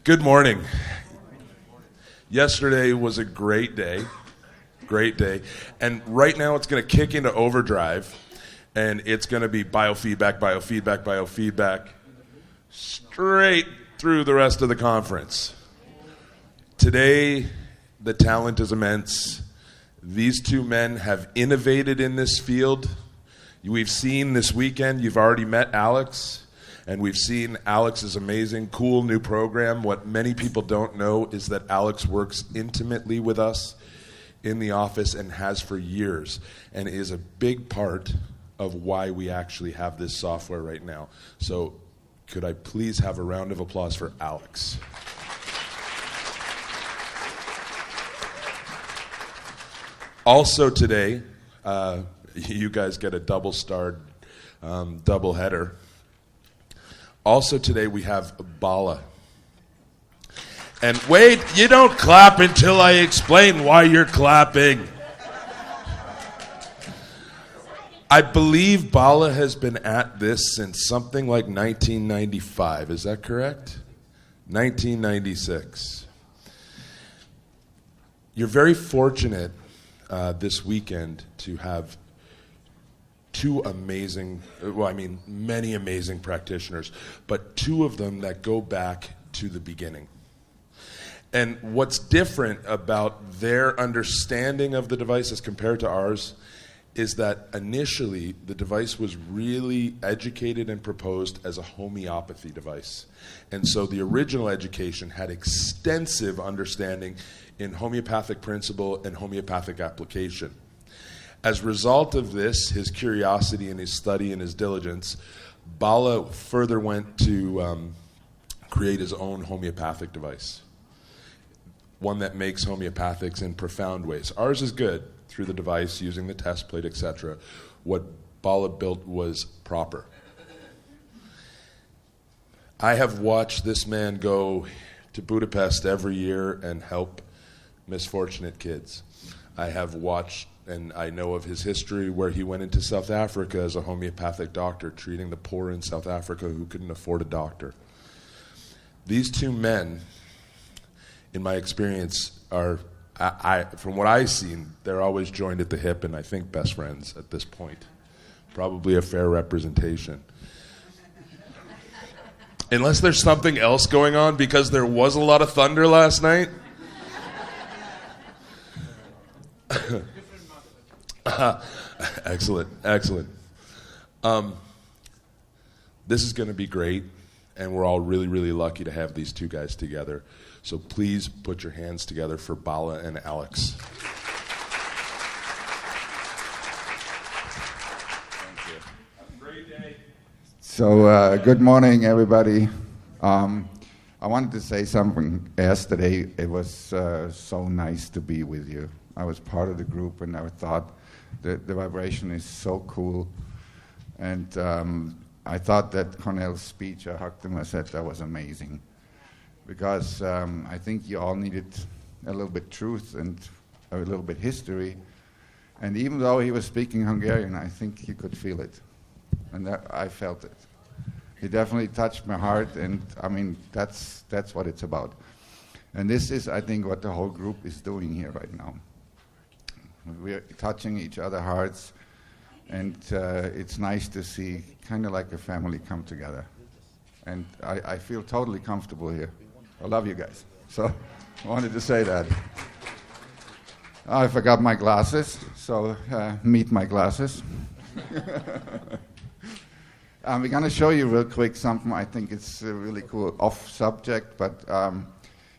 Good morning. Yesterday was a great day. And right now it's going to kick into overdrive, and it's going to be biofeedback, straight through the rest of the conference. Today, the talent is immense. These two men have innovated in this field. We've seen this weekend, you've already met Alex. And we've seen Alex's amazing, cool new program. What many people don't know is that Alex works intimately with us in the office and has for years, and is a big part of why we actually have this software right now. So could I please have a round of applause for Alex? Also today, you guys get a double-starred double-header. Also today we have Bala. And wait, you don't clap until I explain why you're clapping. I believe Bala has been at this since something like 1995. Is that correct? 1996. You're very fortunate this weekend to have many amazing practitioners, but two of them that go back to the beginning. And what's different about their understanding of the device as compared to ours is that initially the device was really educated and proposed as a homeopathy device. And so the original education had extensive understanding in homeopathic principle and homeopathic application. As a result of this, his curiosity and his study and his diligence, Bala further went to create his own homeopathic device, one that makes homeopathics in profound ways. Ours is good through the device, using the test plate, etc. What Bala built was proper. I have watched this man go to Budapest every year and help misfortunate kids. I have watched, and I know of his history where he went into South Africa as a homeopathic doctor, treating the poor in South Africa who couldn't afford a doctor. These two men, in my experience, are, from what I've seen, they're always joined at the hip and I think best friends at this point. Probably a fair representation. Unless there's something else going on, because there was a lot of thunder last night. Excellent. This is going to be great, and we're all really, really lucky to have these two guys together. So please put your hands together for Bala and Alex. Thank you. Have a great day. So good morning, everybody. I wanted to say something. Yesterday, it was so nice to be with you. I was part of the group, and I thought the vibration is so cool. And I thought that Cornell's speech, I hugged him, I said that was amazing. Because I think you all needed a little bit truth and a little bit history. And even though he was speaking Hungarian, I think you could feel it. And that, I felt it. He definitely touched my heart, and I mean, that's what it's about. And this is, I think, what the whole group is doing here right now. We're touching each other's hearts, and it's nice to see kind of like a family come together. And I feel totally comfortable here. I love you guys. So I wanted to say that. I forgot my glasses, so meet my glasses. We're going to show you real quick something. I think it's really cool, off subject, but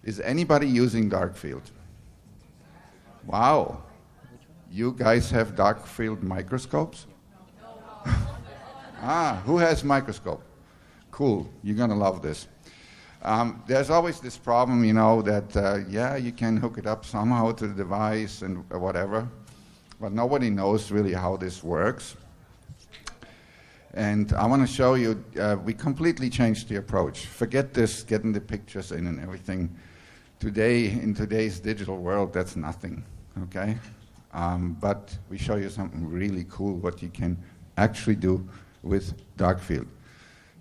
is anybody using dark field? Wow. You guys have dark field microscopes? Who has microscope? Cool, you're going to love this. There's always this problem, you know, that, you can hook it up somehow to the device and whatever, but nobody knows really how this works. And I want to show you, we completely changed the approach. Forget this, getting the pictures in and everything. Today, in today's digital world, that's nothing, okay? But we show you something really cool, what you can actually do with dark field.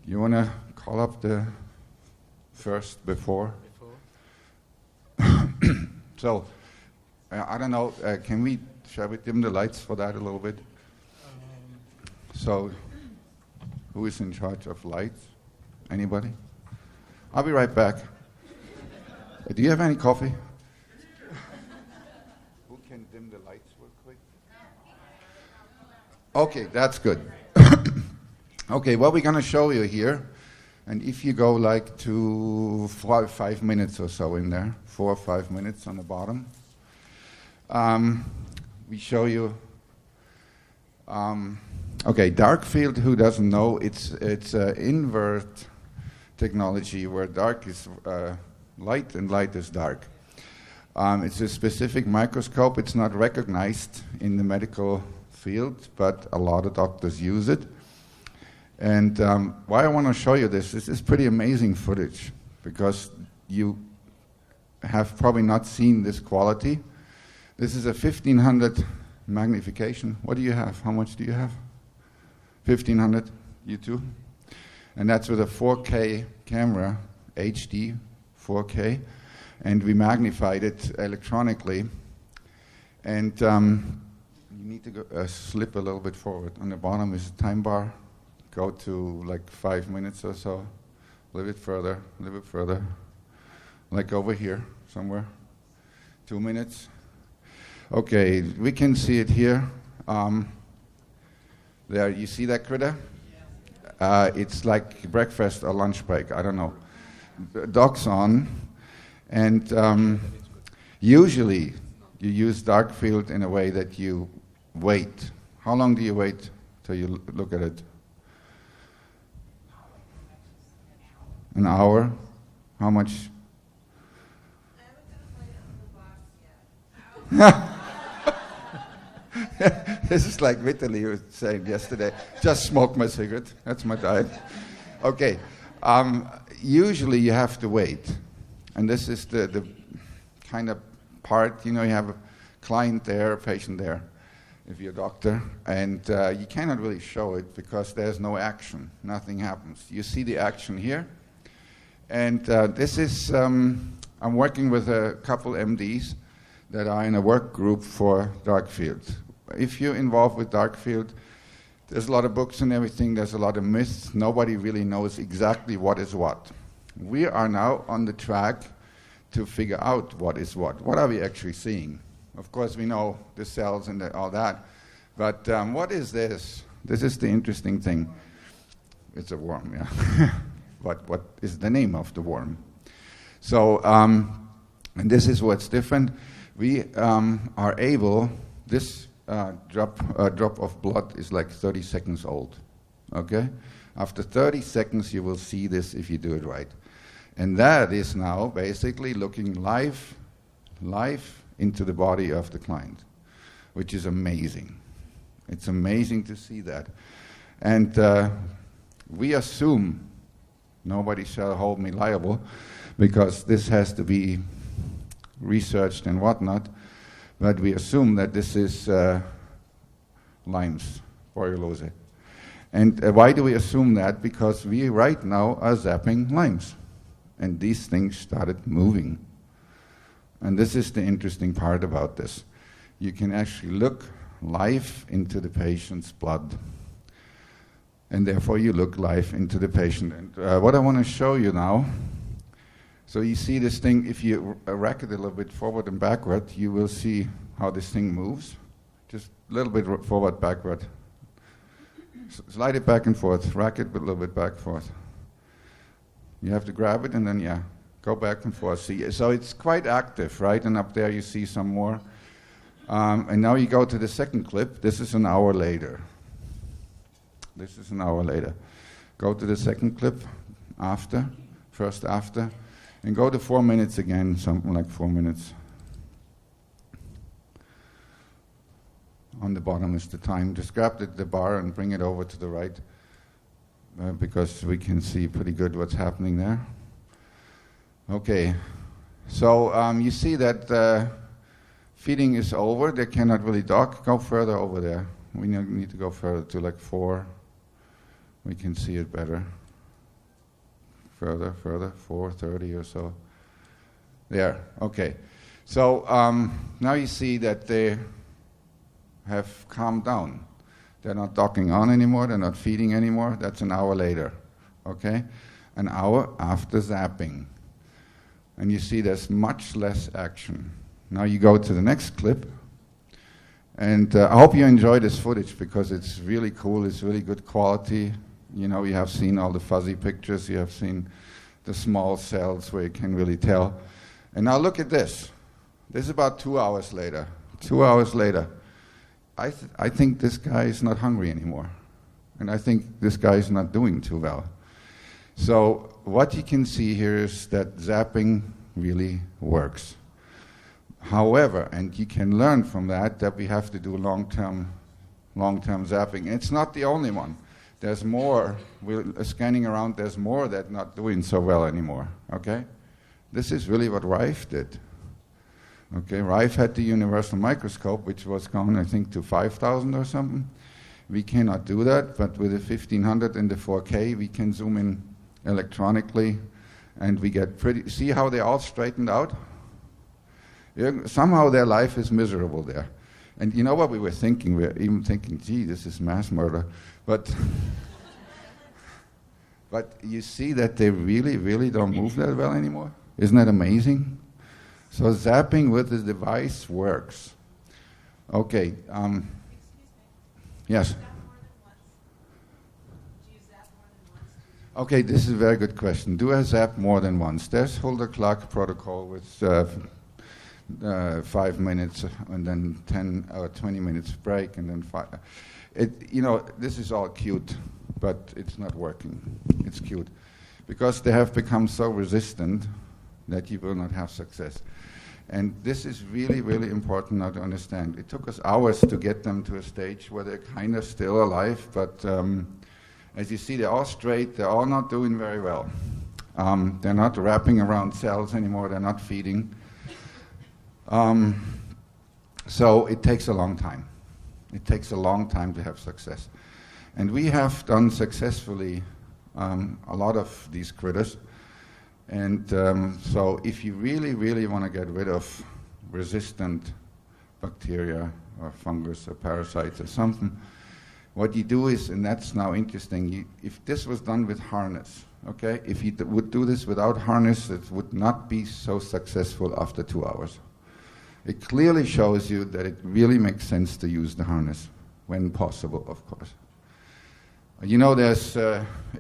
You want to call up the first before? So, I don't know, shall we dim the lights for that a little bit? So, who is in charge of lights? Anybody? I'll be right back. Do you have any coffee? Who can dim the lights real quick? Okay, that's good. Okay, what we're going to show you here, and if you go like to 5 minutes or so in there, 4 or 5 minutes on the bottom, we show you. Okay, dark field. Who doesn't know? It's invert technology where dark is light and light is dark. It's a specific microscope. It's not recognized in the medical field, but a lot of doctors use it. And why I want to show you this is pretty amazing footage, because you have probably not seen this quality. This is a 1500 magnification. What do you have? How much do you have? 1500, you too? And that's with a 4K camera, HD 4K, and we magnified it electronically. And you need to go, slip a little bit forward. On the bottom is a time bar. Go to like 5 minutes or so. A little bit further, like over here somewhere. 2 minutes. Okay, we can see it here. There, you see that critter? It's like breakfast or lunch break, I don't know. Doc's on, and usually you use dark field in a way that you wait. How long do you wait till you look at it? An hour? How much? I haven't got a bite on the box yet. This is like Vitaly was saying yesterday, just smoke my cigarette, that's my diet. Okay, usually you have to wait. And this is the kind of part, you have a client there, a patient there, if you're a doctor, and you cannot really show it because there's no action, nothing happens. You see the action here, and this is, I'm working with a couple MDs that are in a work group for dark field. If you're involved with dark field, there's a lot of books and everything, there's a lot of myths, nobody really knows exactly what is what. We are now on the track to figure out what is what. What are we actually seeing? Of course we know the cells and all that, but what is this? This is the interesting thing. It's a worm, yeah. But what is the name of the worm? So, and this is what's different. We are able, this drop of blood is like 30 seconds old, okay? After 30 seconds you will see this if you do it right. And that is now basically looking live into the body of the client, which is amazing. It's amazing to see that. And we assume, nobody shall hold me liable, because this has to be researched and whatnot, but we assume that this is Lyme's borreliose. And why do we assume that? Because we right now are zapping Lyme's, and these things started moving. And this is the interesting part about this. You can actually look live into the patient's blood, and therefore you look live into the patient. And what I want to show you now, so you see this thing, if you rack it a little bit forward and backward, you will see how this thing moves. Just a little bit forward, backward. Slide it back and forth, rack it a little bit back and forth. You have to grab it and then, yeah, go back and forth. See, so it's quite active, right? And up there you see some more. And now you go to the second clip. This is an hour later. This is an hour later. Go to the second clip, after, first after. And go to 4 minutes again, something like 4 minutes. On the bottom is the time. Just grab the bar and bring it over to the right, because we can see pretty good what's happening there. Okay, so you see that feeding is over. They cannot really dock. Go further over there. We need to go further to like 4. We can see it better. Further, 4:30 or so. There, okay. So now you see that they have calmed down. They're not docking on anymore, they're not feeding anymore. That's an hour later, okay? An hour after zapping. And you see there's much less action. Now you go to the next clip. And I hope you enjoy this footage because it's really cool, it's really good quality. You know, you have seen all the fuzzy pictures, you have seen the small cells where you can really tell. And now look at this. This is about 2 hours later. 2 hours later. I think this guy is not hungry anymore. And I think this guy is not doing too well. So what you can see here is that zapping really works. However, and you can learn from that we have to do long-term zapping. And it's not the only one. There's more. We're scanning around, there's more that not doing so well anymore, okay? This is really what Rife did. Okay, Rife had the universal microscope, which was gone, I think, to 5,000 or something. We cannot do that, but with the 1500 and the 4K, we can zoom in electronically, and we get pretty... See how they all straightened out? Somehow their life is miserable there. And you know what we were thinking? We were even thinking, gee, this is mass murder. But you see that they really, really don't move that well anymore? Isn't that amazing? So zapping with the device works. Okay. Excuse me. Yes. Do you zap more than once? Do you zap more than once? Okay, this is a very good question. Do I zap more than once? There's Holder-Clark protocol with 5 minutes and then 10 or 20 minutes break and then 5. You know, this is all cute, but it's not working. It's cute. Because they have become so resistant that you will not have success. And this is really, really important now to understand. It took us hours to get them to a stage where they're kind of still alive, but as you see, they're all straight, they're all not doing very well. They're not wrapping around cells anymore, they're not feeding. So it takes a long time. It takes a long time to have success. And we have done successfully a lot of these critters. And so if you really, really want to get rid of resistant bacteria or fungus or parasites or something, what you do is, and that's now interesting, if this was done with harness, okay, if you would do this without harness, it would not be so successful after 2 hours. It clearly shows you that it really makes sense to use the harness, when possible, of course. You know, there's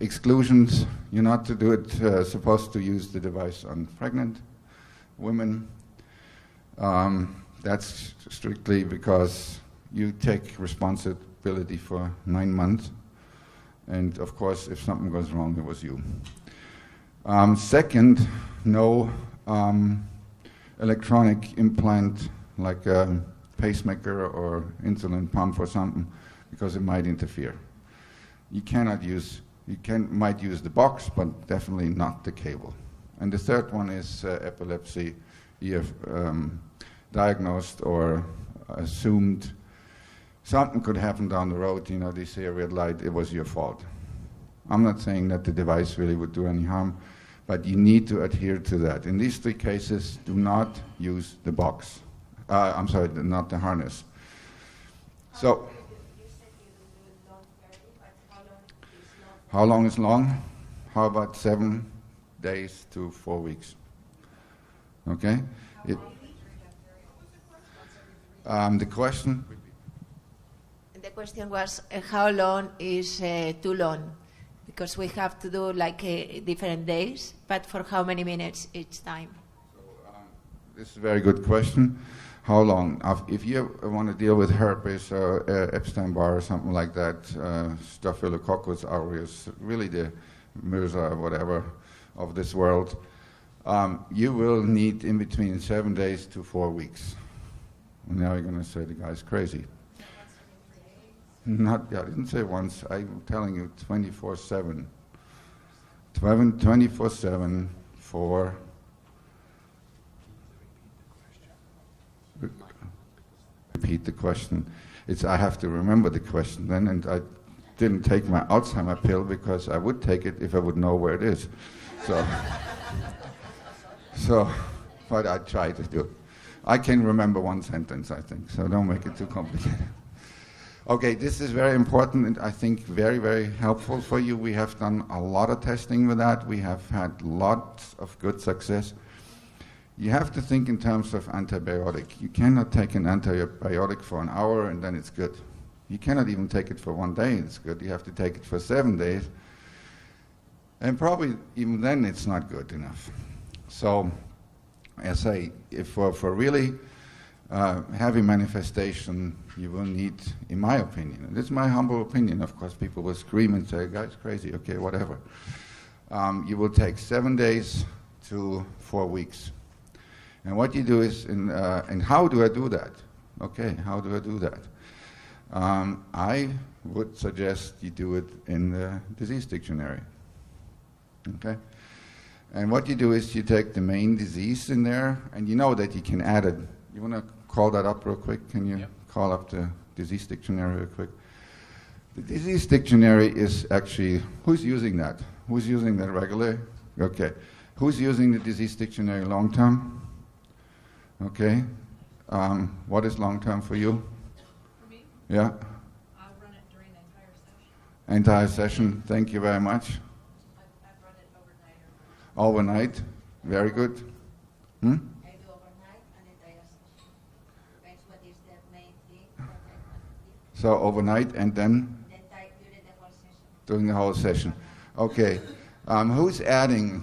exclusions. You're not to do it, supposed to use the device on pregnant women. That's strictly because you take responsibility for 9 months. And of course, if something goes wrong, it was you. Second, no electronic implant like a pacemaker or insulin pump or something, because it might interfere. You cannot use, might use the box, but definitely not the cable. And the third one is epilepsy. You have diagnosed or assumed something could happen down the road, you know, they say a red light, it was your fault. I'm not saying that the device really would do any harm, but you need to adhere to that. In these 3 cases, do not use the box. I'm sorry, not the harness. So, how long is long? How about 7 days to 4 weeks? Okay? The question? The question was how long is too long? Because we have to do like different days, but for how many minutes each time? So, this is a very good question. How long? If you want to deal with herpes or Epstein-Barr or something like that, Staphylococcus aureus, really the MRSA or whatever of this world, you will need in between 7 days to 4 weeks. Now you're going to say the guy's crazy. I didn't say once. I'm telling you 24/7. 24/7 for... Repeat the question. I have to remember the question then, and I didn't take my Alzheimer pill because I would take it if I would know where it is. So but I try to do it. I can remember one sentence, I think, so don't make it too complicated. Okay, this is very important and I think very, very helpful for you. We have done a lot of testing with that. We have had lots of good success. You have to think in terms of antibiotic. You cannot take an antibiotic for an hour and then it's good. You cannot even take it for 1 day, it's good. You have to take it for 7 days. And probably even then it's not good enough. So, as I say, if for really heavy manifestation, you will need, in my opinion, and this is my humble opinion, of course, people will scream and say, guy's crazy, okay, whatever. You will take 7 days to 4 weeks. And what you do is, and how do I do that? Okay, how do I do that? I would suggest you do it in the disease dictionary. Okay? And what you do is you take the main disease in there, and you know that you can add it. You want to call that up real quick? Can you call up the disease dictionary real quick? The disease dictionary is actually, who's using that? Who's using that regularly? Okay. Who's using the disease dictionary long term? Okay. What is long term for you? For me, Yeah. I run it during the entire session. Entire session. Thank you very much. I've run it overnight or Overnight. Very good. Hmm? I do overnight and entire session. Depends what is the main thing that I want to do. So overnight and then Then during the whole session. during the whole session. Okay. Who's adding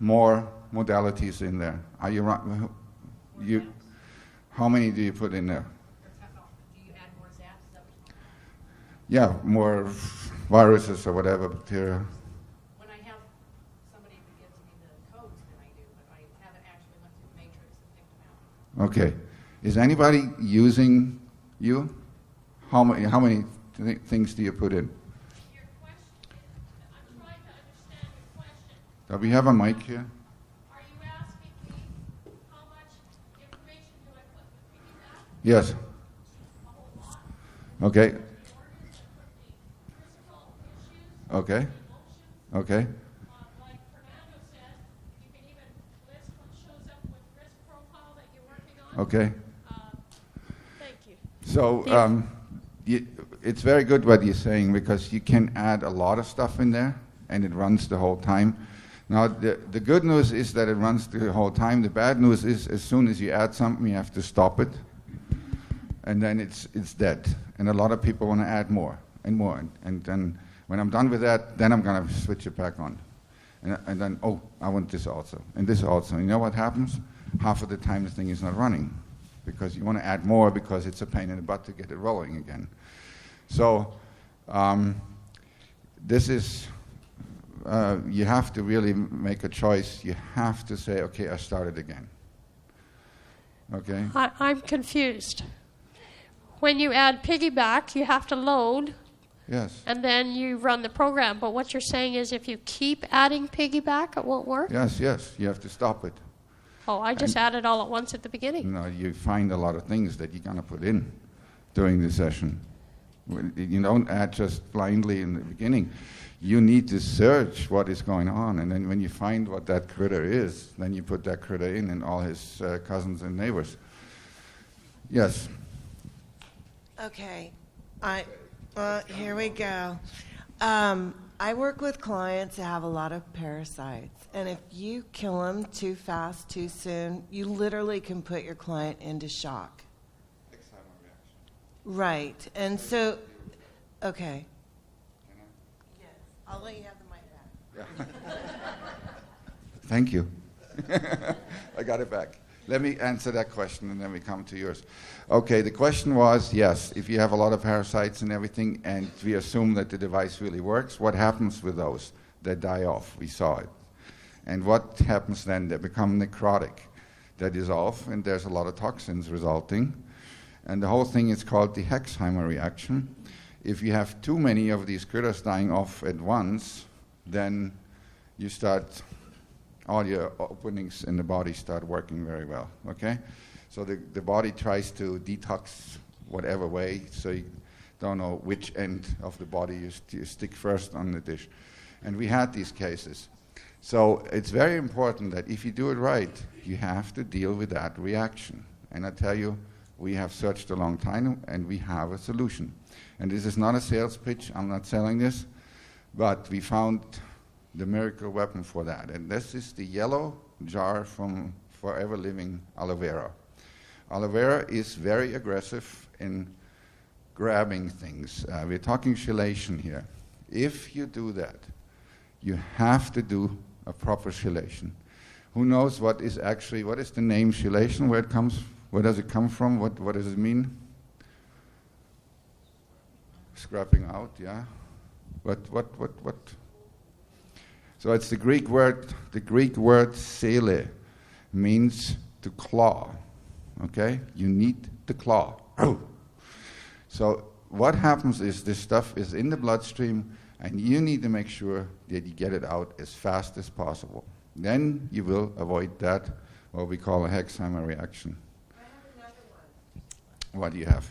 more modalities in there? Are you right? You, how many do you put in there? do you add more zaps? Is that what Yeah, more viruses or whatever, bacteria. when I have somebody who gives me the codes, then I do, but I haven't actually went through the matrix and picked them out. Okay. Is anybody using you? How many things do you put in? Your question is, I'm trying to understand your question. Do we have a mic here? Are you asking me how much information do I put with piggyback? Yes. A whole lot. Okay. The organs, I put the physical issues, Okay. emotions. Okay. Like Fernando said, you can even list what shows up with risk profile that you're working on. Okay. Thank you. So it's very good what you're saying because you can add a lot of stuff in there and it runs the whole time. Now, the good news is that it runs the whole time. The bad news is as soon as you add something, you have to stop it. And then it's dead. And a lot of people want to add more and more. And then when I'm done with that, then I'm going to switch it back on. And then, oh, I want this also. And this also. And you know what happens? Half of the time the thing is not running. Because you want to add more because it's a pain in the butt to get it rolling again. So this is, you have to really make a choice. You have to say, okay, I start it again. Okay? I'm confused. When you add piggyback, you have to load, Yes. and then you run the program. But what you're saying is if you keep adding piggyback, it won't work? Yes, yes. You have to stop it. Oh, I just added all at once at the beginning. You know, you find a lot of things that you're going to put in during the session. You don't add just blindly in the beginning. You need to search what is going on, and then when you find what that critter is, then you put that critter in and all his cousins and neighbors. Yes. Okay, here we go. I work with clients that have a lot of parasites, and if you kill them too fast, too soon, you literally can put your client into shock. Right, and so, okay. Yes, I'll let you have the mic back. Thank you. I got it back. Let me answer that question and then we come to yours. Okay, the question was, yes, if you have a lot of parasites and everything and we assume that the device really works, what happens with those? They die off. We saw it. And what happens then? They become necrotic. They dissolve and there's a lot of toxins resulting. And the whole thing is called the Hexheimer reaction. If you have too many of these critters dying off at once, then you start, all your openings in the body start working very well, okay? So the body tries to detox whatever way, so you don't know which end of the body you stick first on the dish. And we had these cases. So it's very important that if you do it right, you have to deal with that reaction. And I tell you, we have searched a long time, and we have a solution. And this is not a sales pitch. I'm not selling this. But we found the miracle weapon for that. And this is the yellow jar from Forever Living aloe vera. Aloe vera is very aggressive in grabbing things. We're talking chelation here. If you do that, you have to do a proper chelation. Who knows what is the name chelation, where does it come from, what does it mean? Scrapping out, yeah. What? So it's the Greek word sele means to claw, okay? You need to claw. So what happens is this stuff is in the bloodstream, and you need to make sure that you get it out as fast as possible. Then you will avoid that, what we call a Hexheimer reaction. I have another one. What do you have?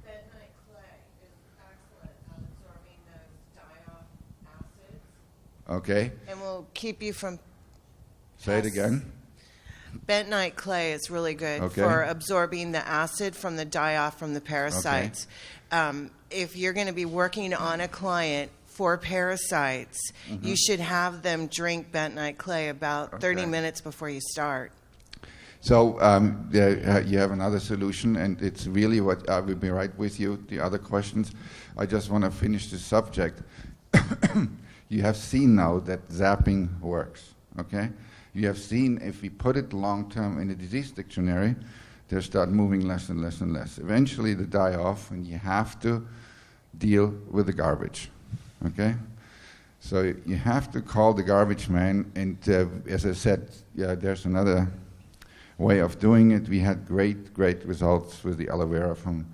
Bentonite clay is excellent at absorbing those diol acids Okay, and will keep you from. say it again. Bentonite clay is really good Okay. for absorbing the acid from the die-off from the parasites. If you're going to be working on a client for parasites, you should have them drink bentonite clay about 30 Okay. minutes before you start. So you have another solution, and it's really what I will be right with you. The other questions, I just want to finish the subject. You have seen now that zapping works, okay? You have seen if we put it long-term in the disease dictionary, they start moving less and less and less. Eventually they die off, and you have to deal with the garbage, okay? So you have to call the garbage man, and as I said, there's another way of doing it. We had great results with the aloe vera from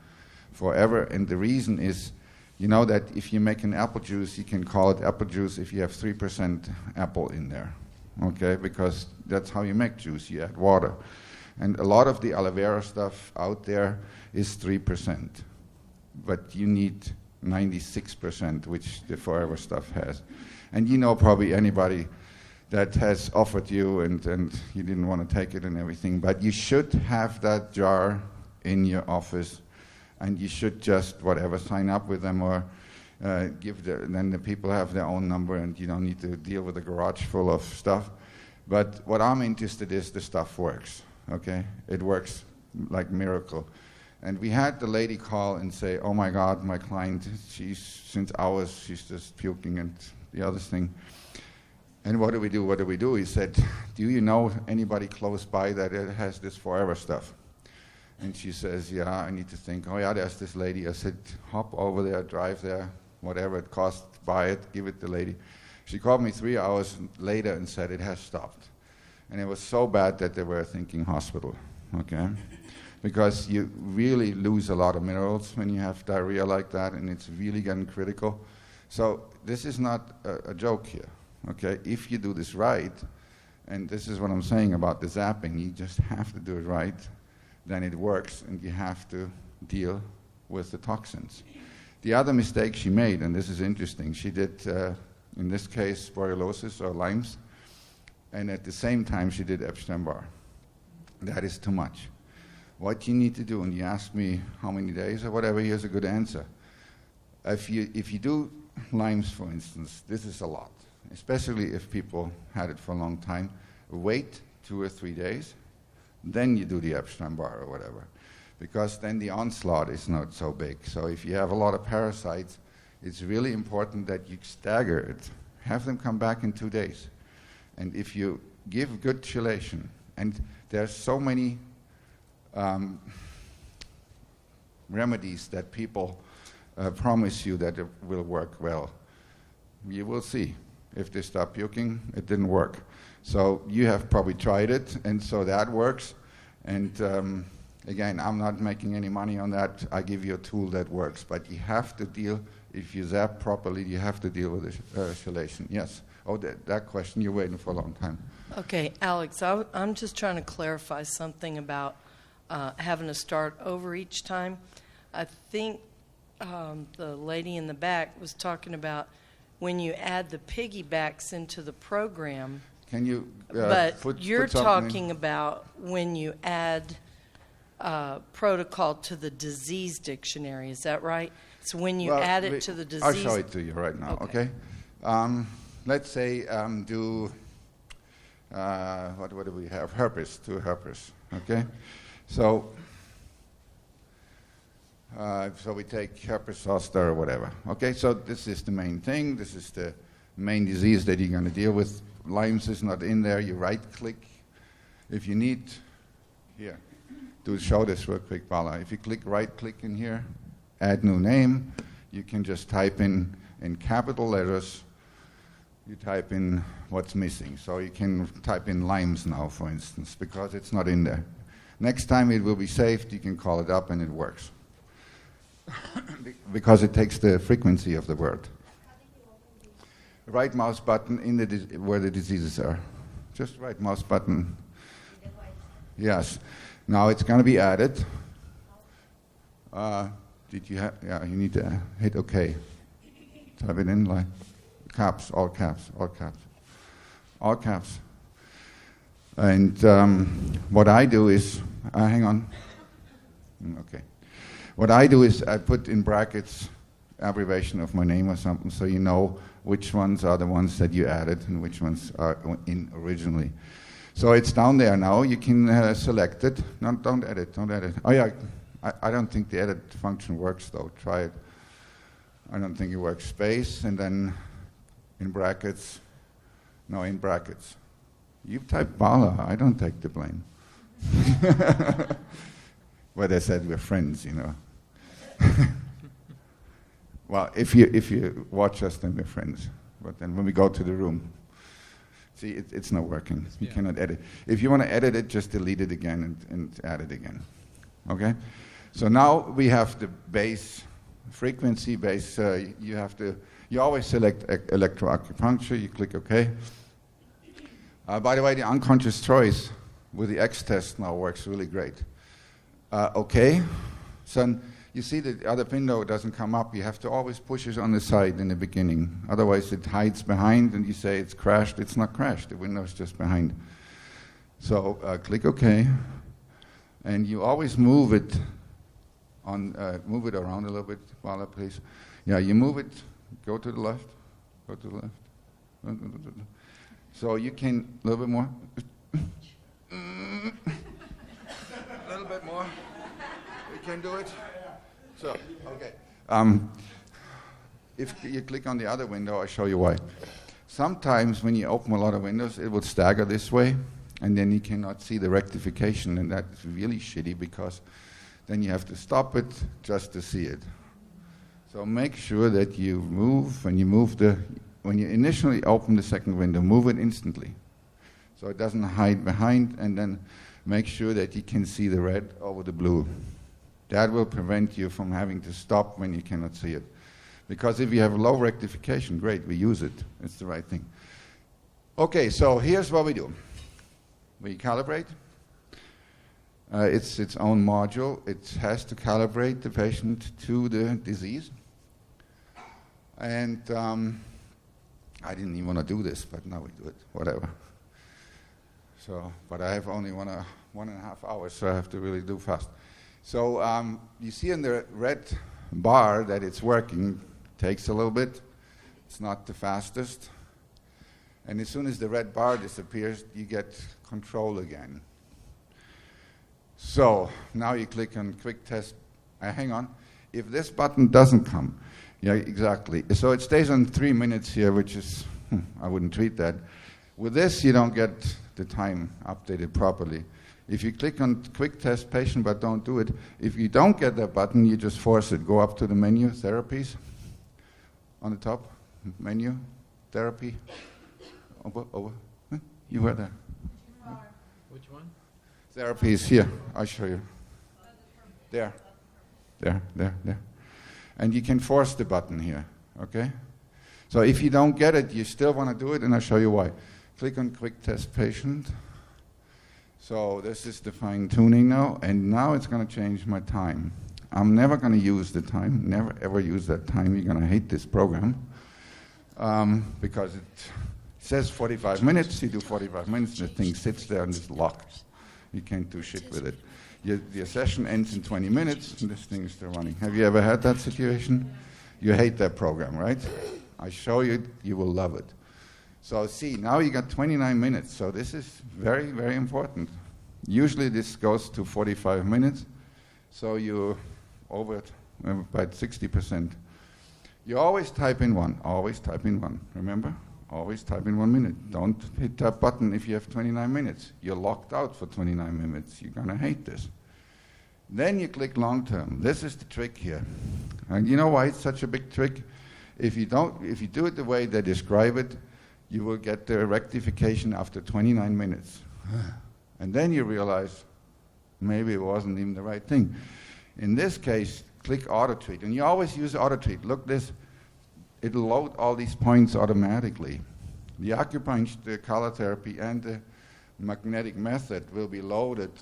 Forever, and the reason is, you know that if you make an apple juice, you can call it apple juice if you have 3% apple in there, okay? Because that's how you make juice, you add water. And a lot of the aloe vera stuff out there is 3%, but you need 96%, which the Forever stuff has. And you know probably anybody that has offered you and you didn't want to take it and everything, but you should have that jar in your office, and you should just sign up with them or then the people have their own number, and you don't need to deal with a garage full of stuff. But what I'm interested is the stuff works, okay? It works like miracle. And we had the lady call and say, oh my God, my client, since hours, she's just puking and the other thing. And what do we do? He said, do you know anybody close by that has this Forever stuff? And she says, yeah, I need to think. Oh yeah, there's this lady. I said, hop over there, drive there, whatever it costs, buy it, give it to the lady. She called me 3 hours later and said it has stopped. And it was so bad that they were thinking hospital, okay? Because you really lose a lot of minerals when you have diarrhea like that, and it's really getting critical. So this is not a joke here, okay? If you do this right, and this is what I'm saying about the zapping, you just have to do it right, then it works, and you have to deal with the toxins. The other mistake she made, and this is interesting, she did, in this case, borreliosis or Lyme's, and at the same time she did Epstein-Barr. That is too much. What you need to do, and you ask me how many days or whatever, here's a good answer. If you do Lyme's, for instance, this is a lot, especially if people had it for a long time. Wait 2 or 3 days, then you do the Epstein-Barr or whatever, because then the onslaught is not so big. So if you have a lot of parasites, it's really important that you stagger it. Have them come back in 2 days. And if you give good chelation, and there's so many remedies that people promise you that it will work well. You will see. If they stop puking, it didn't work. So you have probably tried it, and so that works. And again, I'm not making any money on that. I give you a tool that works. But you have to deal, if you zap properly, you have to deal with the chelation. Yes. Oh, that question, you're waiting for a long time. Okay, Alex, I'm just trying to clarify something about having to start over each time. I think the lady in the back was talking about when you add the piggybacks into the program. Can you but put you're something talking about when you add protocol to the disease dictionary. Is that right? So when you Well, add it to the disease... I'll show it to you right now, okay? Let's say what do we have? Herpes, two herpes, okay? So we take herpes zoster or whatever, okay? So this is the main thing. This is the main disease that you're going to deal with. Lyme's is not in there. You right-click. If you need, here, to show this real quick, Bala. If you right-click in here, add new name, you can just type in capital letters, you type in what's missing. So you can type in Lyme's now, for instance, because it's not in there. Next time it will be saved, you can call it up and it works. Because it takes the frequency of the word. Right mouse button in where the diseases are. Just right mouse button. Yes. Now it's going to be added. Did you have? Yeah, you need to hit OK. Type it in like caps, all caps, all caps, all caps. And what I do is, hang on. Okay. What I do is I put in brackets abbreviation of my name or something, so you know which ones are the ones that you added and which ones are in originally. So it's down there now. You can select it. No, don't edit. Don't edit. Oh yeah, I don't think the edit function works though. Try it. I don't think it works. Space and then in brackets. No, in brackets. You type Bala. I don't take the blame. Well, they said we're friends, you know. Well, if you watch us, then we're friends. But then when we go to the room, see, it's not working. You cannot edit. If you want to edit it, just delete it again and add it again. Okay? So now we have the base, frequency base. You always select electroacupuncture. You click OK. By the way, the unconscious choice with the X test now works really great. OK. So you see the other window doesn't come up. You have to always push it on the side in the beginning. Otherwise, it hides behind, and you say it's crashed. It's not crashed. The window is just behind. So click OK, and you always move it move it around a little bit, Vala, please. Yeah, you move it. Go to the left. Go to the left. So you can a little bit more. A little bit more. You can do it. So, okay. If you click on the other window, I'll show you why. Sometimes when you open a lot of windows, it will stagger this way, and then you cannot see the rectification, and that's really shitty because then you have to stop it just to see it. So make sure that you move, when you initially open the second window, move it instantly. So it doesn't hide behind, and then make sure that you can see the red over the blue. That will prevent you from having to stop when you cannot see it. Because if you have low rectification, great, we use it. It's the right thing. Okay, so here's what we do. We calibrate. It's its own module. It has to calibrate the patient to the disease. And I didn't even want to do this, but now we do it, whatever. So, but I have only 1.5 hours, so I have to really do fast. So you see in the red bar that it's working. Takes a little bit. It's not the fastest. And as soon as the red bar disappears, you get control again. So now you click on quick test. Hang on. If this button doesn't come, yeah, exactly. So it stays on 3 minutes here, which is, I wouldn't treat that. With this, you don't get the time updated properly. If you click on quick test patient but don't do it, if you don't get that button, you just force it. Go up to the menu, therapies, on the top, menu, therapy, over. You were there. Which one? Therapy is here. I'll show you. There. And you can force the button here, okay? So if you don't get it, you still want to do it, and I'll show you why. Click on quick test patient. So this is the fine tuning now, and now it's going to change my time. I'm never going to use the time, never ever use that time. You're going to hate this program because it says 45 minutes. You do 45 minutes, and the thing sits there and is locked. You can't do shit with it. Your session ends in 20 minutes, and this thing is still running. Have you ever had that situation? You hate that program, right? I show you, you will love it. So see, now you got 29 minutes, so this is very, very important. Usually this goes to 45 minutes, so you're over it by 60%. You always type in one, remember? Always type in 1 minute. Don't hit that button if you have 29 minutes. You're locked out for 29 minutes. You're gonna hate this. Then you click long term. This is the trick here. And you know why it's such a big trick? If you do it the way they describe it, you will get the rectification after 29 minutes. And then you realize maybe it wasn't even the right thing. In this case, click auto treat. And you always use auto treat. Look this. It'll load all these points automatically. The acupuncture, the color therapy, and the magnetic method will be loaded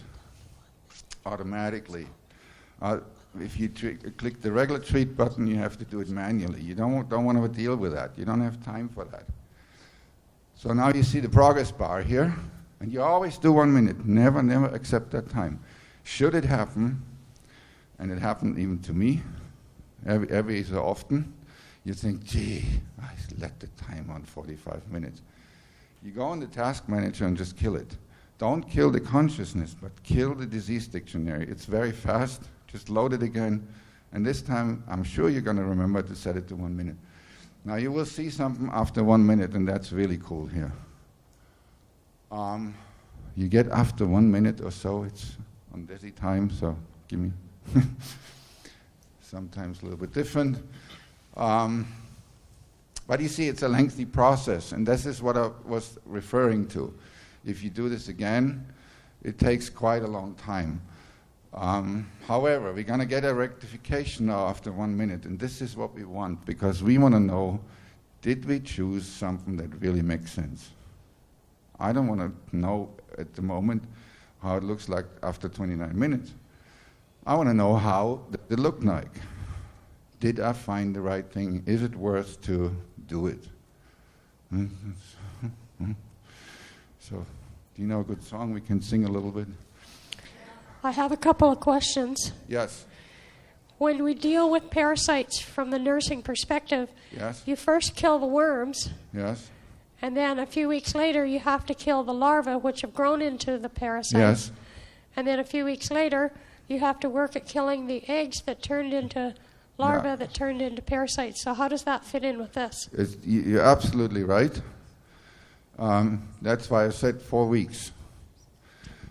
automatically. If you click the regular treat button, you have to do it manually. You don't want to deal with that. You don't have time for that. So now you see the progress bar here, and you always do 1 minute. Never, never accept that time. Should it happen, and it happened even to me, every so often, you think, gee, I let the time on 45 minutes. You go in the task manager and just kill it. Don't kill the consciousness, but kill the disease dictionary. It's very fast. Just load it again. And this time, I'm sure you're going to remember to set it to 1 minute. Now, you will see something after 1 minute, and that's really cool here. You get after 1 minute or so, it's on desi time, so give me. Sometimes a little bit different. But you see, it's a lengthy process, and this is what I was referring to. If you do this again, it takes quite a long time. However, we're going to get a rectification now after 1 minute, and this is what we want, because we want to know, did we choose something that really makes sense? I don't want to know at the moment how it looks like after 29 minutes. I want to know how it looked like. Did I find the right thing? Is it worth to do it? So, do you know a good song we can sing a little bit? I have a couple of questions. Yes. When we deal with parasites from the nursing perspective, Yes. you first kill the worms, Yes. and then a few weeks later you have to kill the larvae which have grown into the parasite. Yes. And then a few weeks later you have to work at killing the eggs that turned into larvae that turned into parasites. So how does that fit in with this? You're absolutely right. That's why I said 4 weeks.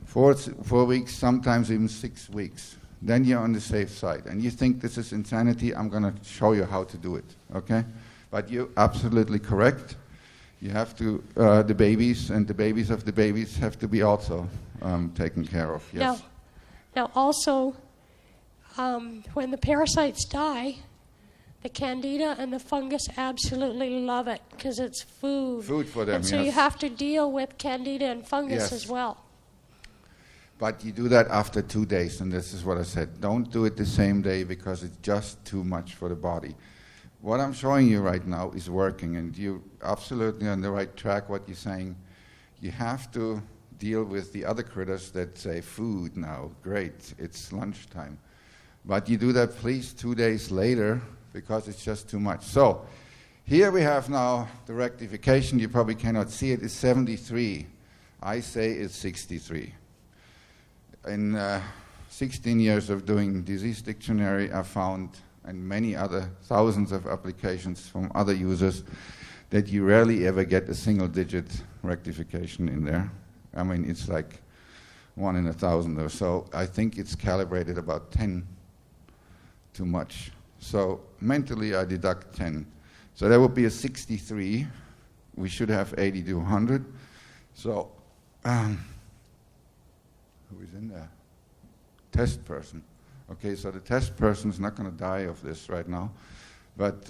4 weeks, sometimes even 6 weeks. Then you're on the safe side. And you think this is insanity, I'm going to show you how to do it, okay? But you're absolutely correct. You have to, the babies and the babies of the babies have to be also taken care of, yes. Now also, when the parasites die, the candida and the fungus absolutely love it because it's food. Food for them, and so yes. you have to deal with candida and fungus Yes. as well. But you do that after 2 days, and this is what I said. Don't do it the same day because it's just too much for the body. What I'm showing you right now is working, and you're absolutely on the right track, what you're saying. You have to deal with the other critters that say, food now, great, it's lunchtime. But you do that, please, 2 days later, because it's just too much. So, here we have now the rectification. You probably cannot see it. It's 73. I say it's 63. In 16 years of doing disease dictionary, I found, and many other thousands of applications from other users, that you rarely ever get a single-digit rectification in there. I mean, it's like 1 in 1,000 or so. I think it's calibrated about 10 too much. So mentally, I deduct 10. So that would be a 63. We should have 80 to 100. So, who is in there? Test person. Okay, so the test person is not going to die of this right now, but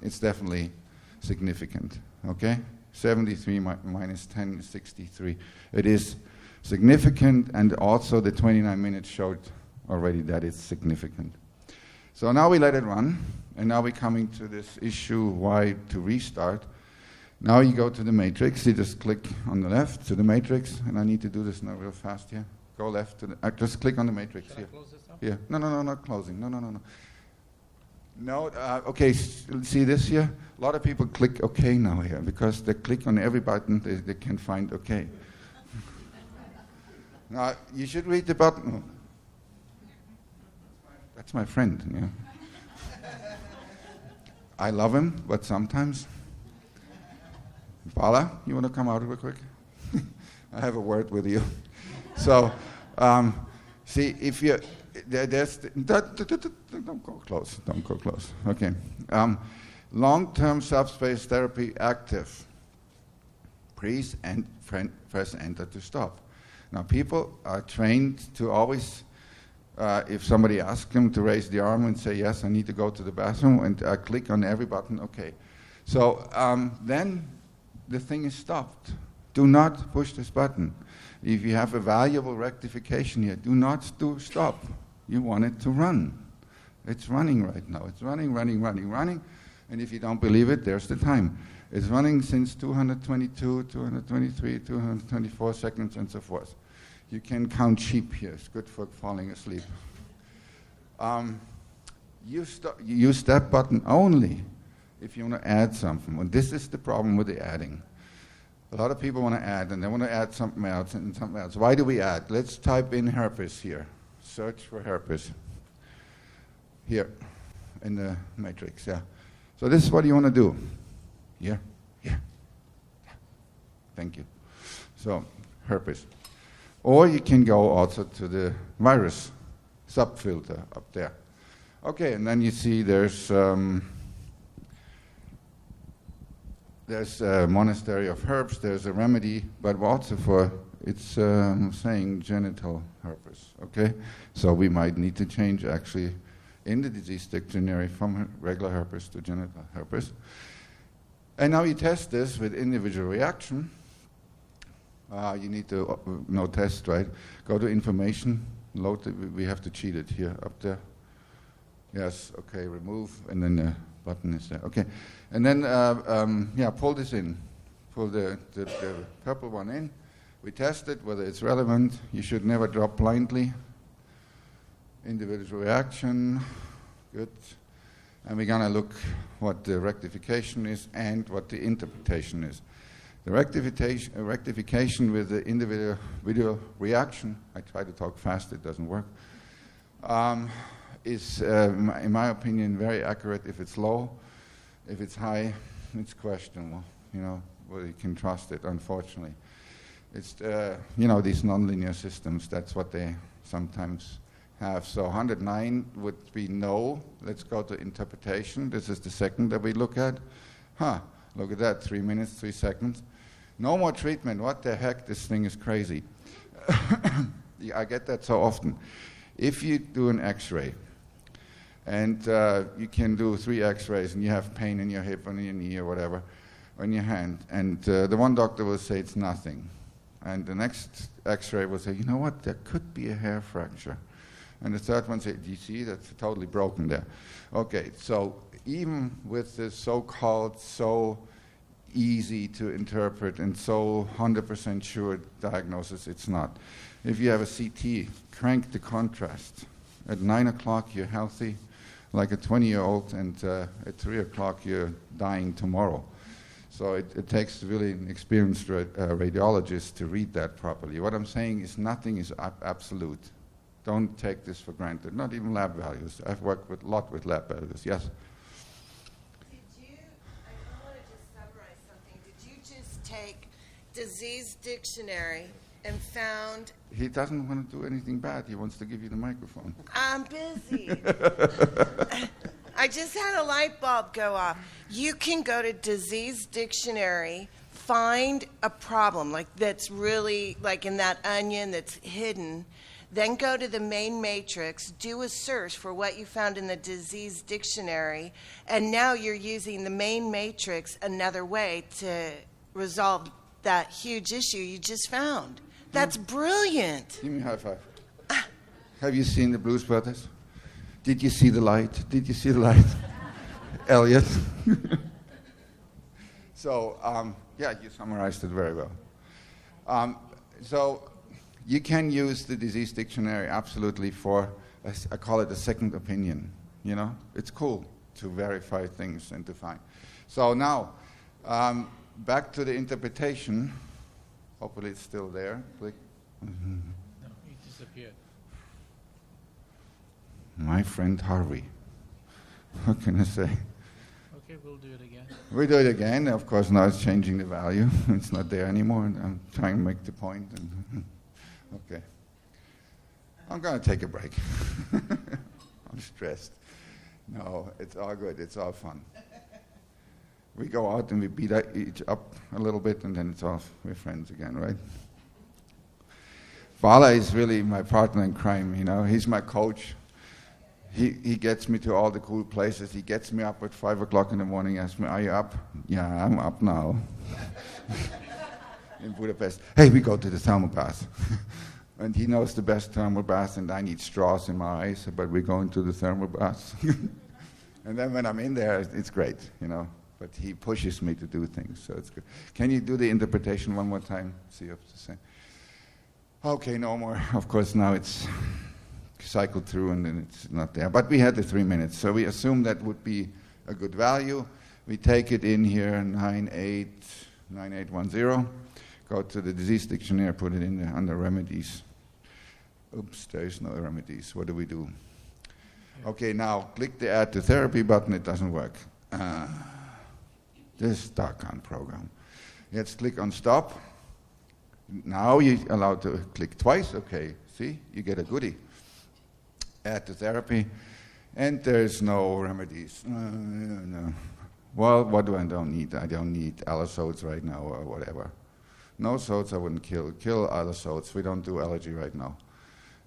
it's definitely significant. Okay, 73 minus 10 is 63. It is significant, and also the 29 minutes showed already that it's significant. So now we let it run, and now we're coming to this issue, why to restart. Now you go to the matrix, you just click on the left to the matrix, and I need to do this now real fast here. Go left to the, just click on the matrix Should here. I close this up? Here. No, not closing. No. No, okay, see this here? A lot of people click OK now here because they click on every button they can find OK. Now, you should read the button. That's my friend, yeah. I love him, but sometimes. Bala, you want to come out real quick? I have a word with you. So, see, if you... Don't go close. Okay. Long-term subspace therapy active. Press enter to stop. Now, people are trained to always, if somebody asks them to raise the arm and say, yes, I need to go to the bathroom, and click on every button, okay. So then the thing is stopped. Do not push this button. If you have a valuable rectification here, do not stop. You want it to run. It's running right now. It's running. And if you don't believe it, there's the time. It's running since 222, 223, 224 seconds, and so forth. You can count sheep here. It's good for falling asleep. You use that button only if you want to add something. And this is the problem with the adding. A lot of people want to add, and they want to add something else and something else. Why do we add? Let's type in herpes here. Search for herpes. Here, in the matrix, yeah. So this is what you want to do. Here. Thank you. So, herpes. Or you can go also to the virus subfilter up there. Okay, and then you see there's a monastery of herbs, there's a remedy, but also for, it's saying genital herpes, okay? So we might need to change actually in the disease dictionary from regular herpes to genital herpes. And now you test this with individual reaction. You need to, no test, right? Go to information, load it, we have to cheat it here, up there. Yes, okay, remove, and then the button is there. Okay, and then, pull this in. Pull the purple one in. We test it, whether it's relevant. You should never drop blindly. Individual reaction, good. And we're gonna look what the rectification is and what the interpretation is. The rectification with the individual reaction, I try to talk fast, it doesn't work, is, in my opinion, very accurate if it's low. If it's high, it's questionable. Well, you can trust it, unfortunately. It's, these nonlinear systems, that's what they sometimes have. So 109 would be no. Let's go to interpretation. This is the second that we look at. Look at that, 3 minutes, 3 seconds. No more treatment. What the heck? This thing is crazy. I get that so often. If you do an x-ray, and you can do 3 x-rays, and you have pain in your hip, on your knee, or whatever, on your hand, and the one doctor will say it's nothing. And the next x-ray will say, you know what, there could be a hair fracture. And the third one says, do you see, that's totally broken there. Okay, so even with this so-called so easy to interpret and so 100% sure diagnosis, it's not. If you have a CT, crank the contrast. At 9 o'clock, you're healthy, like a 20-year-old, and at 3 o'clock, you're dying tomorrow. So it takes really an experienced radiologist to read that properly. What I'm saying is nothing is absolute. Don't take this for granted, not even lab values. I've worked a lot with lab values, yes? I want to just summarize something. Did you just take disease dictionary and found... He doesn't want to do anything bad. He wants to give you the microphone. I'm busy. I just had a light bulb go off. You can go to disease dictionary, find a problem like that's really like in that onion that's hidden, then go to the main matrix, do a search for what you found in the disease dictionary, and now you're using the main matrix another way to resolve that huge issue you just found. That's brilliant. Give me a high five. Have you seen the Blues Brothers? Did you see the light? Did you see the light? Elliot. So, you summarized it very well. So, You can use the disease dictionary absolutely for, I call it a second opinion. You know, it's cool to verify things and to find. So now, back to the interpretation. Hopefully it's still there. Click. No, it disappeared. My friend Harvey. What can I say? Okay, we'll do it again. We do it again. Of course, now it's changing the value. It's not there anymore. And I'm trying to make the point. Okay. I'm going to take a break. I'm stressed. No, it's all good. It's all fun. We go out and we beat each up a little bit, and then it's off. We're friends again, right? Bala is really my partner in crime, you know. He's my coach. He gets me to all the cool places. He gets me up at 5 o'clock in the morning, asks me, are you up? Yeah, I'm up now. In Budapest. Hey, we go to the thermal bath. And he knows the best thermal bath, and I need straws in my eyes, but we're going to the thermal bath. And then when I'm in there, it's great, you know. But he pushes me to do things, so it's good. Can you do the interpretation one more time? See what to say. Okay, no more. Of course, now it's cycled through and then it's not there. But we had the 3 minutes, so we assume that would be a good value. We take it in here, 9810. Go to the disease dictionary, put it in there under remedies. Oops, there is no remedies. What do we do? Okay, now click the add to therapy button. It doesn't work. This doggone program. Let's click on stop. Now you're allowed to click twice. Okay, see, you get a goodie. Add to therapy, and there's no remedies. No. Well, what do I don't need? I don't need allosodes right now or whatever. No sodes I wouldn't kill. Kill allosodes. We don't do allergy right now.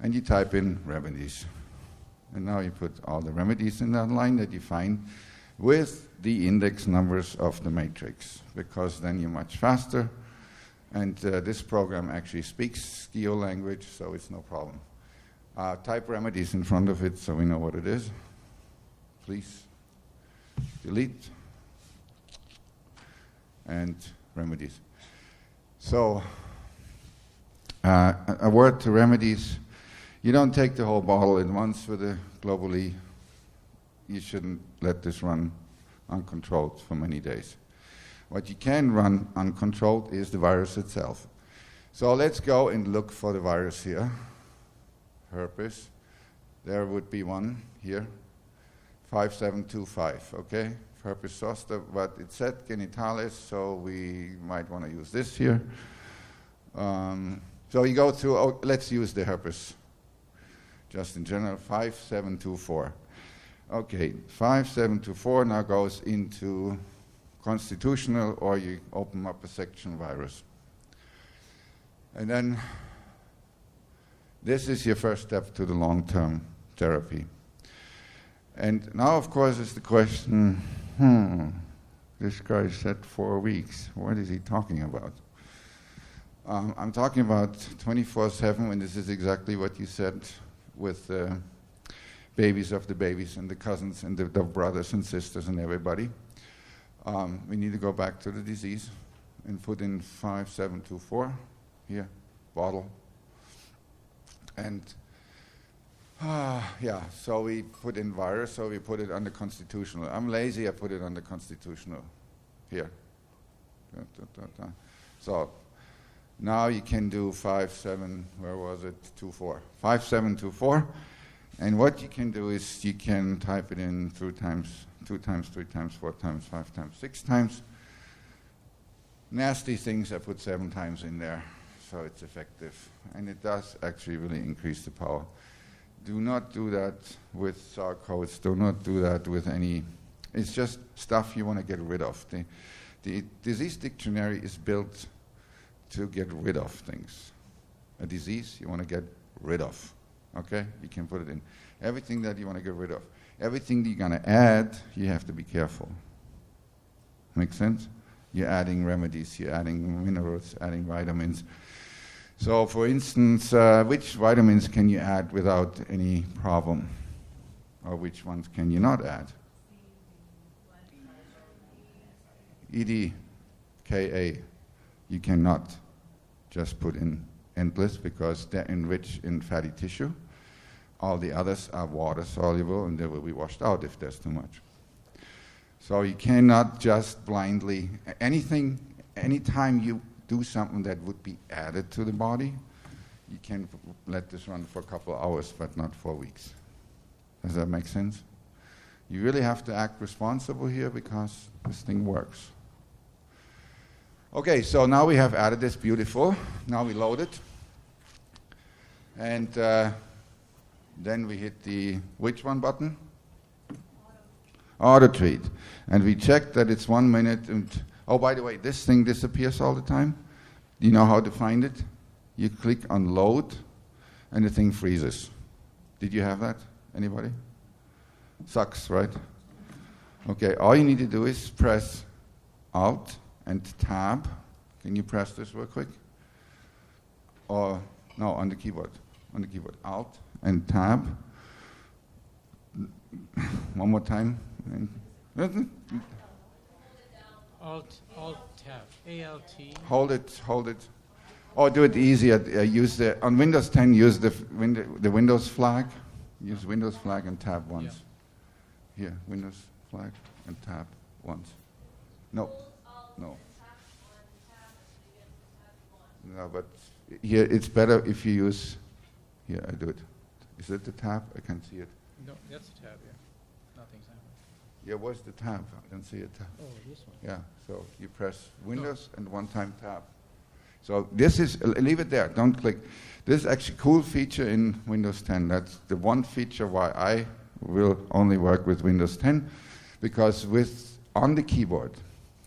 And you type in remedies. And now you put all the remedies in that line that you find with the index numbers of the matrix, because then you're much faster. And this program actually speaks Geo language, so it's no problem. Type remedies in front of it so we know what it is. Please delete. And remedies. So, a word to remedies. You don't take the whole bottle at once with the globally. You shouldn't let this run uncontrolled for many days. What you can run uncontrolled is the virus itself. So let's go and look for the virus here. Herpes. There would be one here. 5725, okay? Herpes zoster, but it said genitalis, so we might want to use this here. So you go through, let's use the herpes. Just in general, 5724. Okay, 5724 now goes into constitutional, or you open up a section virus. And then this is your first step to the long-term therapy. And now, of course, is the question, this guy said 4 weeks. What is he talking about? I'm talking about 24/7, and this is exactly what you said with the babies of the babies and the cousins and the brothers and sisters and everybody. We need to go back to the disease and put in 5724 here, bottle. And so we put in virus, so we put it under constitutional. I'm lazy, I put it under constitutional here. So now you can do 5724. And what you can do is you can type it in 2 times, 3 times, 4 times, 5 times, 6 times. Nasty things I put 7 times in there, so it's effective. And it does actually really increase the power. Do not do that with SAR codes. Do not do that with any. It's just stuff you want to get rid of. The disease dictionary is built to get rid of things. A disease you want to get rid of. Okay? You can put it in. Everything that you want to get rid of. Everything that you're going to add, you have to be careful. Make sense? You're adding remedies, you're adding minerals, adding vitamins. So, for instance, which vitamins can you add without any problem? Or which ones can you not add? ED, Ka. You cannot just put in endless because they're enriched in fatty tissue. All the others are water soluble and they will be washed out if there's too much. So you cannot just blindly, anytime you do something that would be added to the body, you can let this run for a couple of hours, but not 4 weeks. Does that make sense? You really have to act responsible here because this thing works. Okay, so now we have added this, beautiful. Now we load it. And then we hit the, which one button? Auto treat. And we check that it's 1 minute. And oh, by the way, this thing disappears all the time. Do you know how to find it? You click on load, and the thing freezes. Did you have that? Anybody? Sucks, right? Okay, all you need to do is press Alt and Tab. Can you press this real quick? Or, no, on the keyboard. On the keyboard. Alt and Tab. One more time. Alt tab. A-L-T. Hold it. Or do it easier. On Windows 10, use the Windows flag. Use Windows flag and tab once. Yeah. Here, Windows flag and tab once. No. No, but here it's better if you use. Here, I do it. Is it the tab? I can't see it. No, that's a tab, yeah. Nothing's happening. Yeah, where's the tab? I don't see it. Oh, this one. Yeah, so you press Windows and one-time tab. So this is, leave it there, don't click. This is actually a cool feature in Windows 10. That's the one feature why I will only work with Windows 10, because on the keyboard,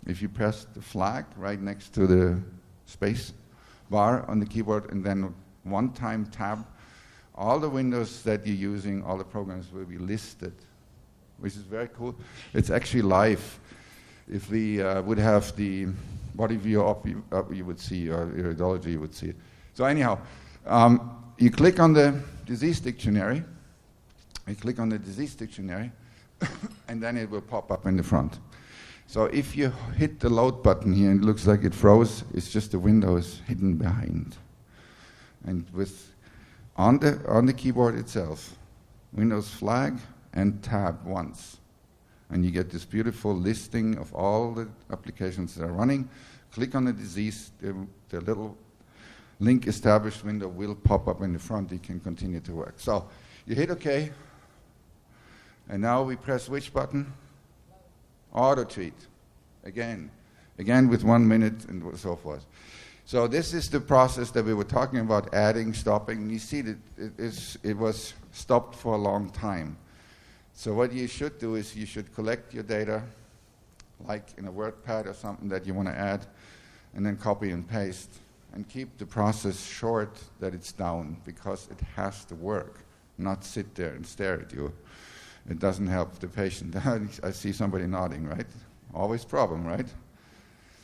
if you press the flag right next to the space bar on the keyboard and then one-time tab, all the windows that you're using, all the programs will be listed, which is very cool. It's actually live. If we would have the body view up, you would see, or iridology, you would see it. So anyhow, you click on the disease dictionary, and then it will pop up in the front. So if you hit the load button here and it looks like it froze, it's just the window is hidden behind. And on the keyboard itself, Windows flag and tab once. And you get this beautiful listing of all the applications that are running. Click on the disease, the little link established window will pop up in the front. You can continue to work. So you hit OK. And now we press which button? Auto treat. Again with 1 minute and so forth. So this is the process that we were talking about, adding, stopping. You see that it was stopped for a long time. So what you should do is you should collect your data, like in a WordPad or something that you want to add, and then copy and paste, and keep the process short that it's down, because it has to work, not sit there and stare at you. It doesn't help the patient. I see somebody nodding, right? Always problem, right?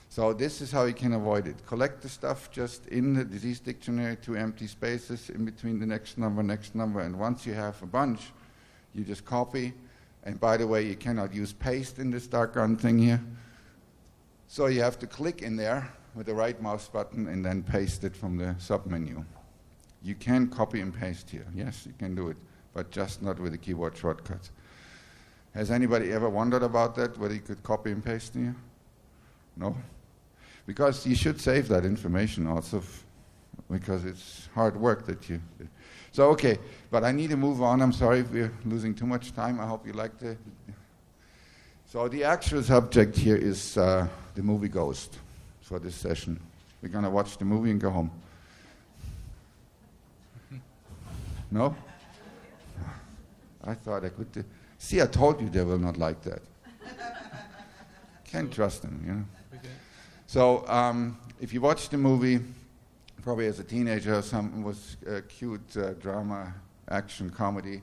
So this is how you can avoid it. Collect the stuff just in the disease dictionary, 2 empty spaces in between the next number, and once you have a bunch, you just copy. And by the way, you cannot use paste in this dark gun thing here. So you have to click in there with the right mouse button and then paste it from the submenu. You can copy and paste here. Yes, you can do it, but just not with the keyboard shortcuts. Has anybody ever wondered about that, whether you could copy and paste here? No? Because you should save that information also, because it's hard work that you do. So, okay, but I need to move on. I'm sorry if we're losing too much time. I hope you liked it. So the actual subject here is the movie Ghost for this session. We're going to watch the movie and go home. No? I thought I could. See, I told you they will not like that. Can't trust them, you know. Okay. So if you watch the movie, probably as a teenager or something, was a cute drama, action, comedy,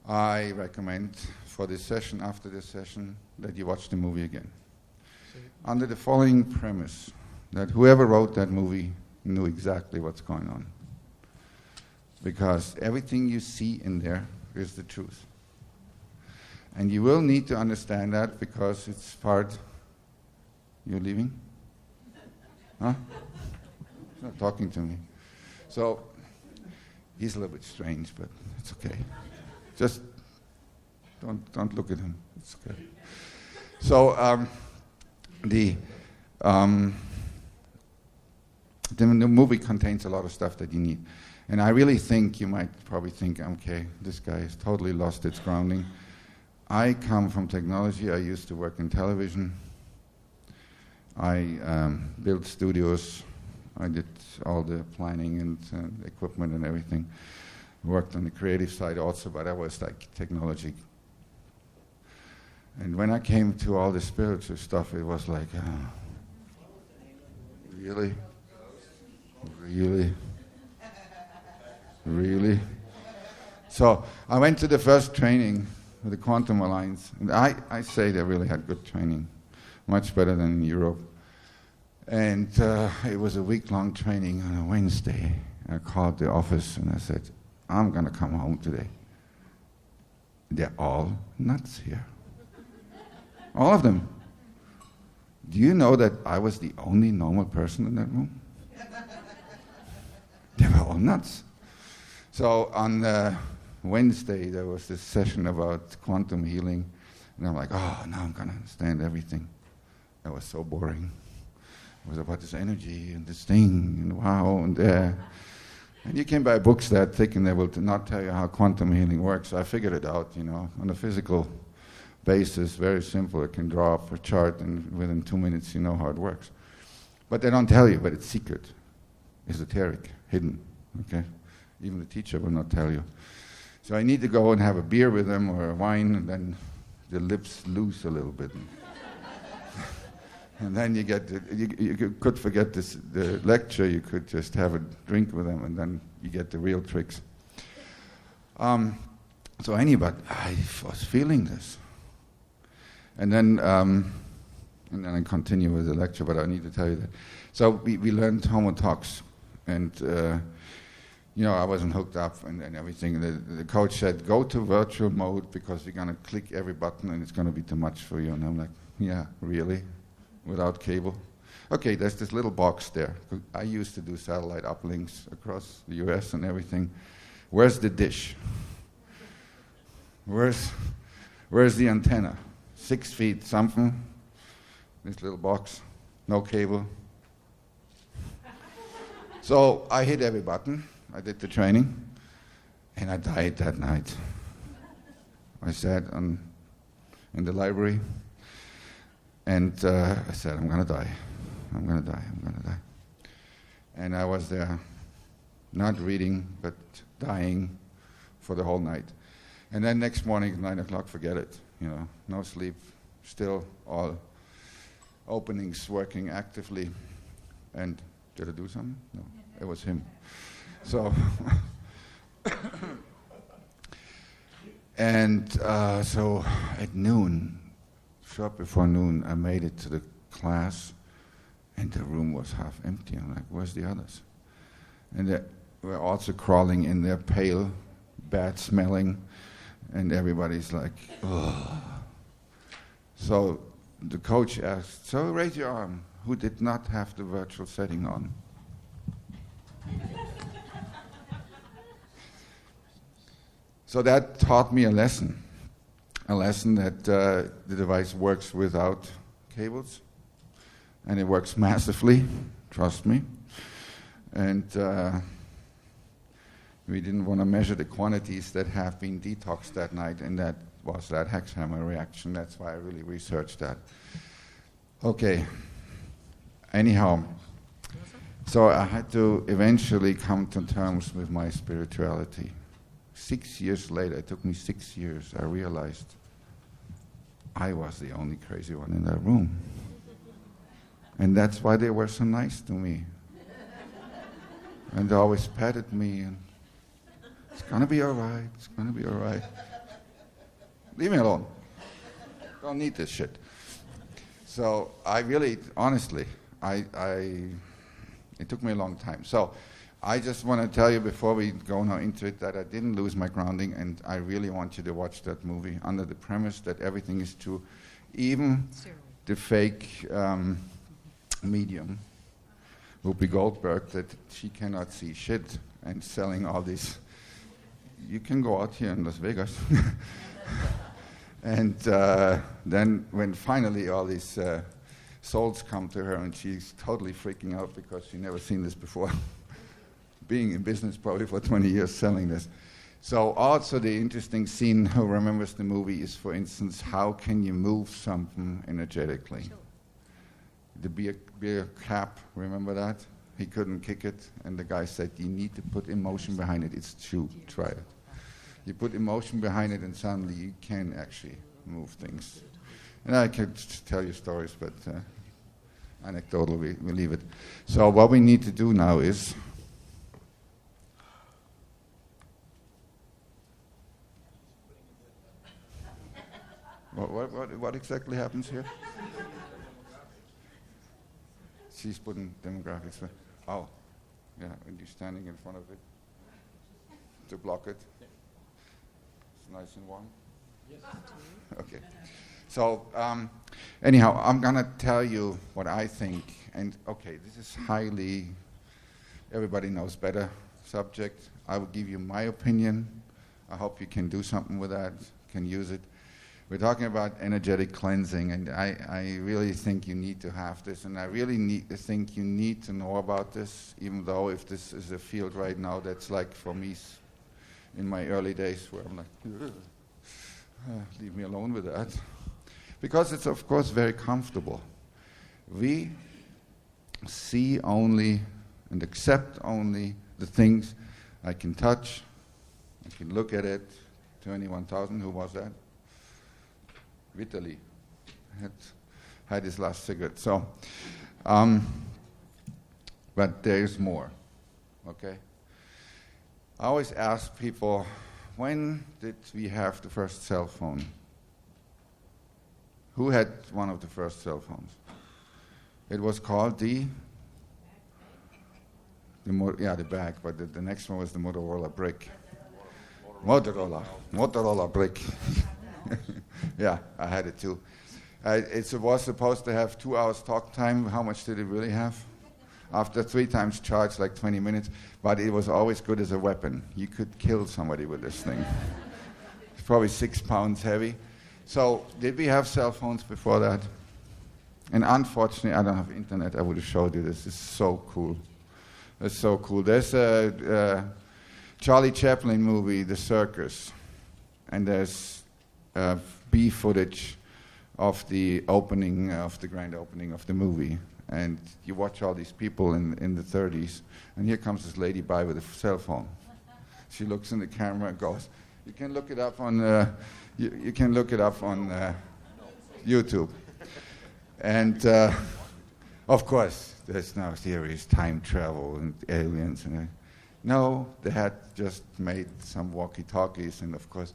I recommend for this session, after this session, that you watch the movie again. Under the following premise, that whoever wrote that movie knew exactly what's going on. Because everything you see in there is the truth. And you will need to understand that, because it's part... You're leaving? Huh? He's not talking to me. So he's a little bit strange, but it's okay. Just don't look at him. It's okay. So the movie contains a lot of stuff that you need. And I really think, you might probably think, okay, this guy has totally lost its grounding. I come from technology. I used to work in television. I built studios. I did all the planning and equipment and everything. Worked on the creative side also, but I was like technology. And when I came to all the spiritual stuff, it was like, really? Really? Really? So I went to the first training with the Quantum Alliance. And I say they really had good training, much better than in Europe. And it was a week-long training on a Wednesday. I called the office and I said, I'm going to come home today. They're all nuts here. All of them. Do you know that I was the only normal person in that room? They were all nuts. So on Wednesday, there was this session about quantum healing. And I'm like, now I'm going to understand everything. That was so boring. It was about this energy and this thing and wow and there. And you can buy books that thick and they will not tell you how quantum healing works. So I figured it out, on a physical basis, very simple. It can draw up a chart and within 2 minutes you know how it works. But they don't tell you, but it's secret, esoteric, hidden, okay? Even the teacher will not tell you. So I need to go and have a beer with them or a wine, and then the lips loose a little bit. And then you could forget the lecture, you could just have a drink with them, and then you get the real tricks. So anyway, I was feeling this. And then I continue with the lecture, but I need to tell you that. So we learned homotalks, and I wasn't hooked up and everything. The coach said, go to virtual mode because we're going to click every button and it's going to be too much for you. And I'm like, yeah, really? Without cable? Okay, there's this little box there. I used to do satellite uplinks across the US and everything. Where's the dish? Where's the antenna? 6 feet something. This little box. No cable. So I hit every button. I did the training, and I died that night. I sat in the library, and I said, I'm going to die. I'm going to die. I'm going to die. And I was there, not reading, but dying for the whole night. And then next morning at 9 o'clock, forget it. No sleep, still all openings working actively. And did I do something? No, it was him. So, so at noon, short before noon, I made it to the class, and the room was half empty. I'm like, where's the others? And they were also crawling in there, pale, bad smelling, and everybody's like, ugh. So the coach asked, so raise your arm, who did not have the virtual setting on? So that taught me a lesson that the device works without cables, and it works massively, trust me. And we didn't want to measure the quantities that have been detoxed that night, and that was that Hexhammer reaction. That's why I really researched that. Okay, anyhow, so I had to eventually come to terms with my spirituality. 6 years later, it took me 6 years, I realized I was the only crazy one in that room. And that's why they were so nice to me. And they always patted me, and it's going to be all right, it's going to be all right. Leave me alone. Don't need this shit. So I really, honestly, it took me a long time. So I just want to tell you before we go now into it that I didn't lose my grounding, and I really want you to watch that movie under the premise that everything is true. Even the fake medium, Whoopi Goldberg, that she cannot see shit. and selling all these. You can go out here in Las Vegas. And then when finally all these souls come to her, and she's totally freaking out because she never seen this before, being in business probably for 20 years selling this. So also the interesting scene, who remembers the movie, is, for instance, how can you move something energetically? The beer cap, remember that? He couldn't kick it, and the guy said, you need to put emotion behind it. It's true, try it. You put emotion behind it, and suddenly you can actually move things. And I could tell you stories, but anecdotal, we leave it. So what we need to do now is, what exactly happens here? She's putting demographics. Oh, yeah, and you're standing in front of it to block it. It's nice and warm. Yes. Okay. So anyhow, I'm gonna tell you what I think. And okay, this is highly, everybody knows better subject. I will give you my opinion. I hope you can do something with that, can use it. We're talking about energetic cleansing, and I really think you need to have this, and I really think you need to know about this, even though if this is a field right now that's like for me in my early days where I'm like, leave me alone with that. Because it's, of course, very comfortable. We see only and accept only the things I can touch, I can look at it. 21,000, who was that? Vitaly had his last cigarette. So, but there's more, okay? I always ask people, when did we have the first cell phone? Who had one of the first cell phones? It was called the bag, but the next one was the Motorola brick. Motorola brick. Yeah, I had it too. It was supposed to have 2 hours talk time. How much did it really have? After 3 times charge, like 20 minutes. But it was always good as a weapon. You could kill somebody with this thing. It's probably 6 pounds heavy. So did we have cell phones before that? And unfortunately, I don't have internet. I would have showed you this. It's so cool. It's so cool. There's a Charlie Chaplin movie, The Circus. And there's B footage of the opening, of the grand opening of the movie. And you watch all these people in the 30s, and here comes this lady by with a cell phone. She looks in the camera and goes, you can look it up on you can look it up on YouTube. And of course, there's now theories, time travel and aliens. And no, they had just made some walkie-talkies, and of course,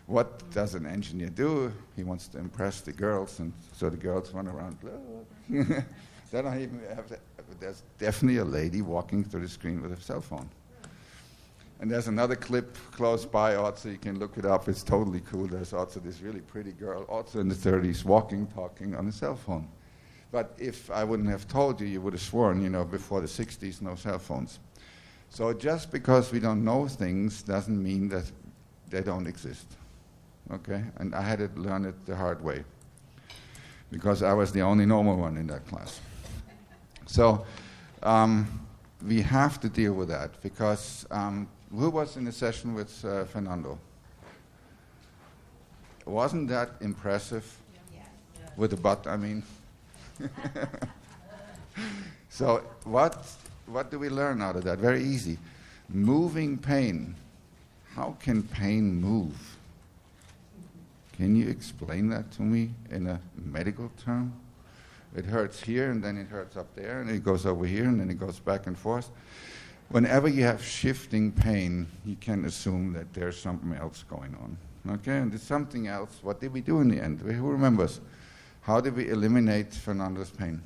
what does an engineer do? He wants to impress the girls, and so the girls run around. They don't even have that. There's definitely a lady walking through the screen with a cell phone. And there's another clip close by also, you can look it up, it's totally cool. There's also this really pretty girl, also in the 30s, walking, talking on a cell phone. But if I wouldn't have told you, you would have sworn, before the 60s, no cell phones. So just because we don't know things doesn't mean that they don't exist. Okay? And I had to learn it the hard way, because I was the only normal one in that class. So we have to deal with that, because who was in the session with Fernando? Wasn't that impressive? Yeah. With the butt, I mean. So what do we learn out of that? Very easy. Moving pain. How can pain move? Can you explain that to me in a medical term? It hurts here, and then it hurts up there, and it goes over here, and then it goes back and forth. Whenever you have shifting pain, you can assume that there's something else going on. Okay, and there's something else. What did we do in the end? Who remembers? How did we eliminate Fernando's pain?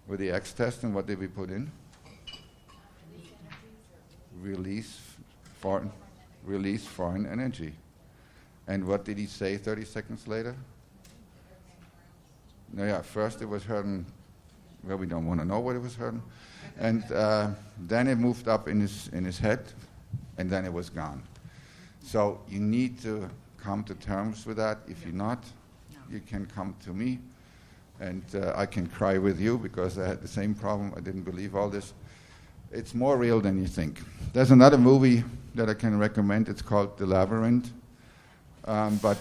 With the X test, and what did we put in? Release foreign energy. And what did he say 30 seconds later? No, yeah, first it was hurting. Well, we don't want to know what it was hurting. And then it moved up in his head, and then it was gone. So you need to come to terms with that. If you're not, you can come to me, and I can cry with you because I had the same problem. I didn't believe all this. It's more real than you think. There's another movie that I can recommend. It's called The Labyrinth. But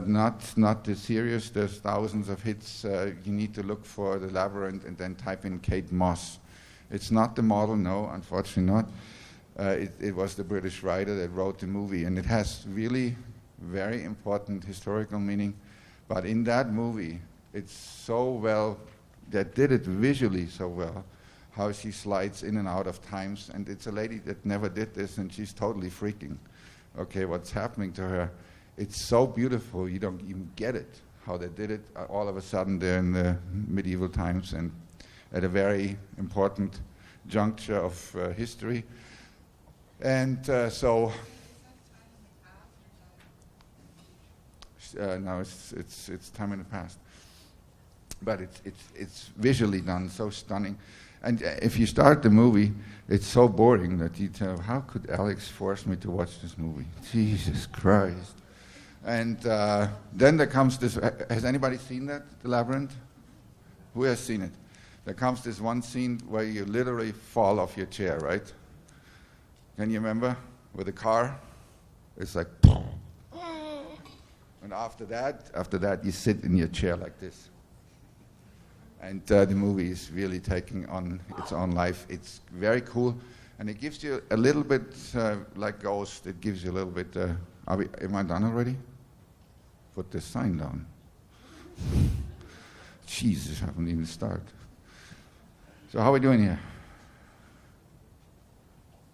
not the serious. There's thousands of hits. You need to look for The Labyrinth and then type in Kate Moss. It's not the model, no, unfortunately not. It was the British writer that wrote the movie, and it has really very important historical meaning. But in that movie, it's so well, that did it visually so well, how she slides in and out of times. And it's a lady that never did this, and she's totally freaking. Okay, what's happening to her? It's so beautiful, you don't even get it, how they did it. All of a sudden, they're in the medieval times and at a very important juncture of history. And now it's time in the past. But it's visually done, so stunning. And if you start the movie, it's so boring that you tell, how could Alex force me to watch this movie? Jesus Christ. And then there comes this, has anybody seen that, The Labyrinth? Who has seen it? There comes this one scene where you literally fall off your chair, right? Can you remember? With the car? It's like, and after that, you sit in your chair like this. And the movie is really taking on its own life. It's very cool, and it gives you a little bit, like Ghost, it gives you a little bit, am I done already? Put this sign down. Jesus, I haven't even started. So how are we doing here?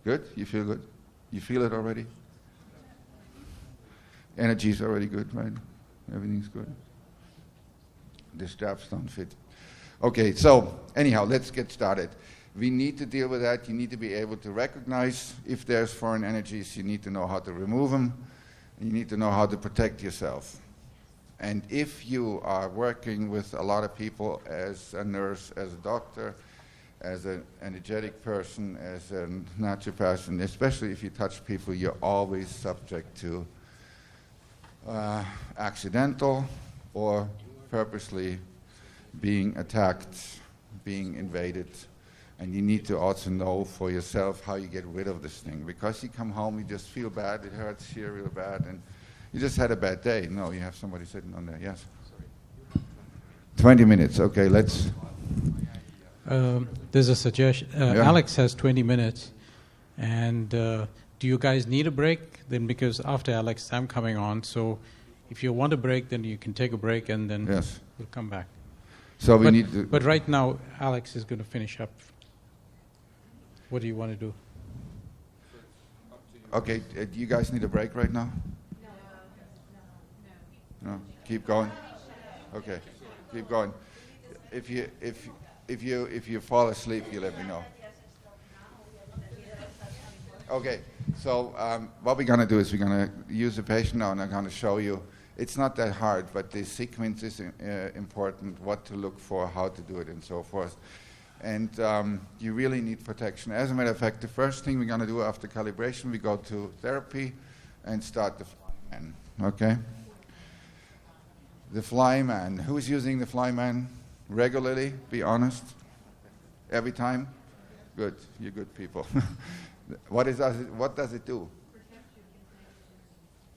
Good? You feel good? You feel it already? Energy's already good, right? Everything's good. The straps don't fit. Okay, so anyhow, let's get started. We need to deal with that. You need to be able to recognize if there's foreign energies. You need to know how to remove them. You need to know how to protect yourself. And if you are working with a lot of people as a nurse, as a doctor, as an energetic person, as a naturopath, especially if you touch people, you're always subject to accidental or purposely being attacked, being invaded. And you need to also know for yourself how you get rid of this thing. Because you come home, you just feel bad, it hurts here real bad, and you just had a bad day. No, you have somebody sitting on there. Yes? 20 minutes. Okay, let's... There's a suggestion. Alex has 20 minutes. And do you guys need a break? Then because after Alex, I'm coming on. So if you want a break, then you can take a break and then we'll come back. So we need to... But right now, Alex is going to finish up. What do you want to do? Okay, do you guys need a break right now? No. Keep going. Okay, keep going. If you fall asleep, you let me know. Okay, so what we're going to do is we're going to use the patient now, and I'm going to show you. It's not that hard, but the sequence is important, what to look for, how to do it, and so forth. And you really need protection. As a matter of fact, the first thing we're going to do after calibration, we go to therapy and start the flyman. Okay? The flyman. Who's using the flyman regularly? Be honest. Every time? Good. You're good people. What does it do?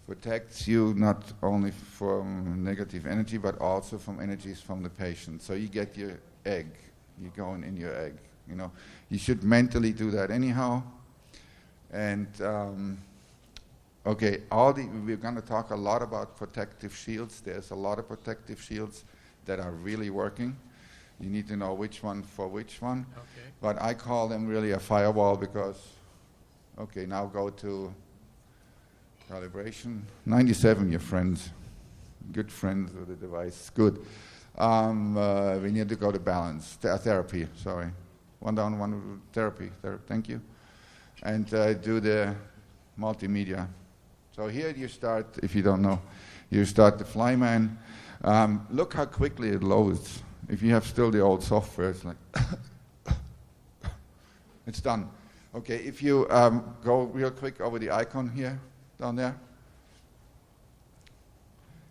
Protects you not only from negative energy, but also from energies from the patient. So you get your egg. You're going in your egg. You know, you should mentally do that anyhow. And okay, we're going to talk a lot about protective shields. There's a lot of protective shields that are really working. You need to know which one for which one. Okay. But I call them really a firewall because, okay, now go to calibration. 97, your friends. Good friends with the device. Good. We need to go to balance. Therapy, sorry. One down, one therapy. Thank you. And do the multimedia. So here you start, if you don't know, you start the flyman. Look how quickly it loads. If you have still the old software, it's like, it's done. Okay, if you go real quick over the icon here, down there.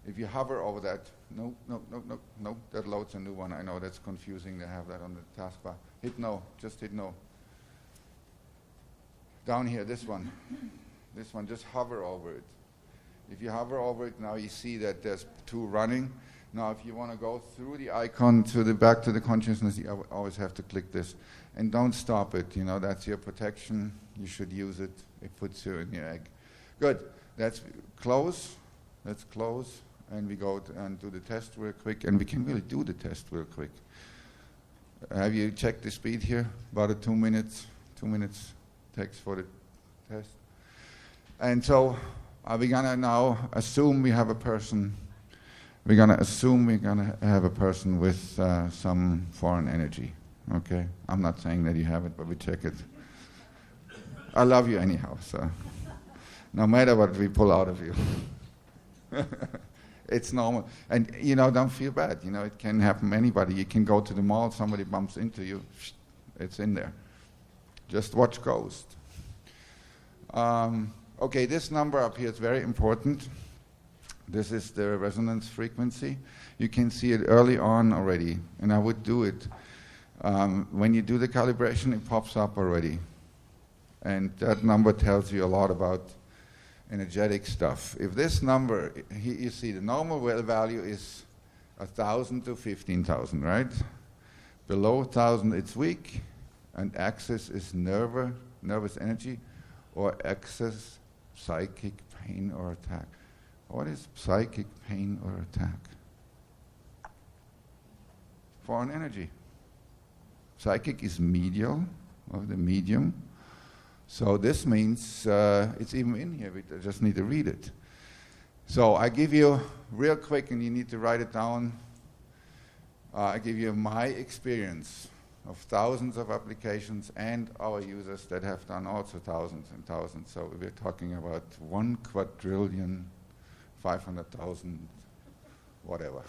If you hover over that, no, that loads a new one. I know that's confusing to have that on the taskbar. Hit no, just hit no. Down here, this one, just hover over it. If you hover over it, now you see that there's two running. Now, if you want to go through the icon back to the consciousness, you always have to click this. And don't stop it, that's your protection. You should use it. It puts you in your egg. Good, let's close. And we go and do the test real quick, and we can really do the test real quick. Have you checked the speed here? About 2 minutes. 2 minutes takes for the test. And so are we going to now assume we have a person? We're going to assume we're going to have a person with some foreign energy. Okay? I'm not saying that you have it, but we check it. I love you anyhow, so no matter what we pull out of you. It's normal. And, don't feel bad. It can happen to anybody. You can go to the mall, somebody bumps into you, it's in there. Just watch Ghost. Okay, this number up here is very important. This is the resonance frequency. You can see it early on already, and I would do it. When you do the calibration, it pops up already. And that number tells you a lot about energetic stuff. If this number, you see the normal value is 1,000 to 15,000, right? Below 1,000 it's weak, and excess is nervous energy, or excess psychic pain or attack. What is psychic pain or attack? Foreign energy. Psychic is medial, or the medium. So this means it's even in here. We just need to read it. So I give you real quick, and you need to write it down. I give you my experience of thousands of applications and our users that have done also thousands and thousands. So we're talking about 1,500,000, whatever.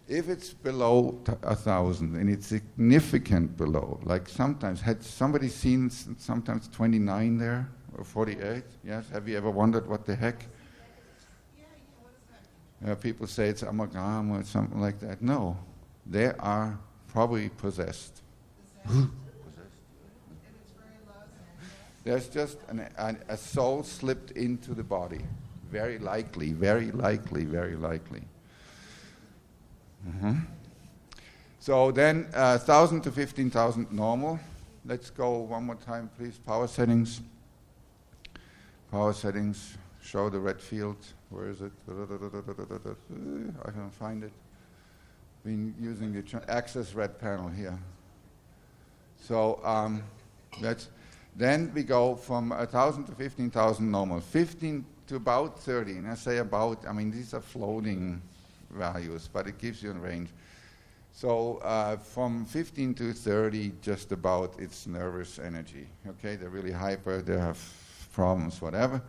If it's below 1,000, and it's significant below, like sometimes, had somebody seen sometimes 29 there, or 48? Yes? Have you ever wondered what the heck? People say it's amalgam or something like that. No, they are probably possessed. There's just a soul slipped into the body. Very likely, very likely, very likely. Mm-hmm. So then 1,000 to 15,000 normal. Let's go one more time, please. Power settings. Power settings. Show the red field. Where is it? I can't find it. Been using the access red panel here. So then we go from 1,000 to 15,000 normal. 15 to about 30. And I say about, these are floating values, but it gives you a range. So from 15 to 30, just about, it's nervous energy. Okay, they're really hyper, they have problems, whatever.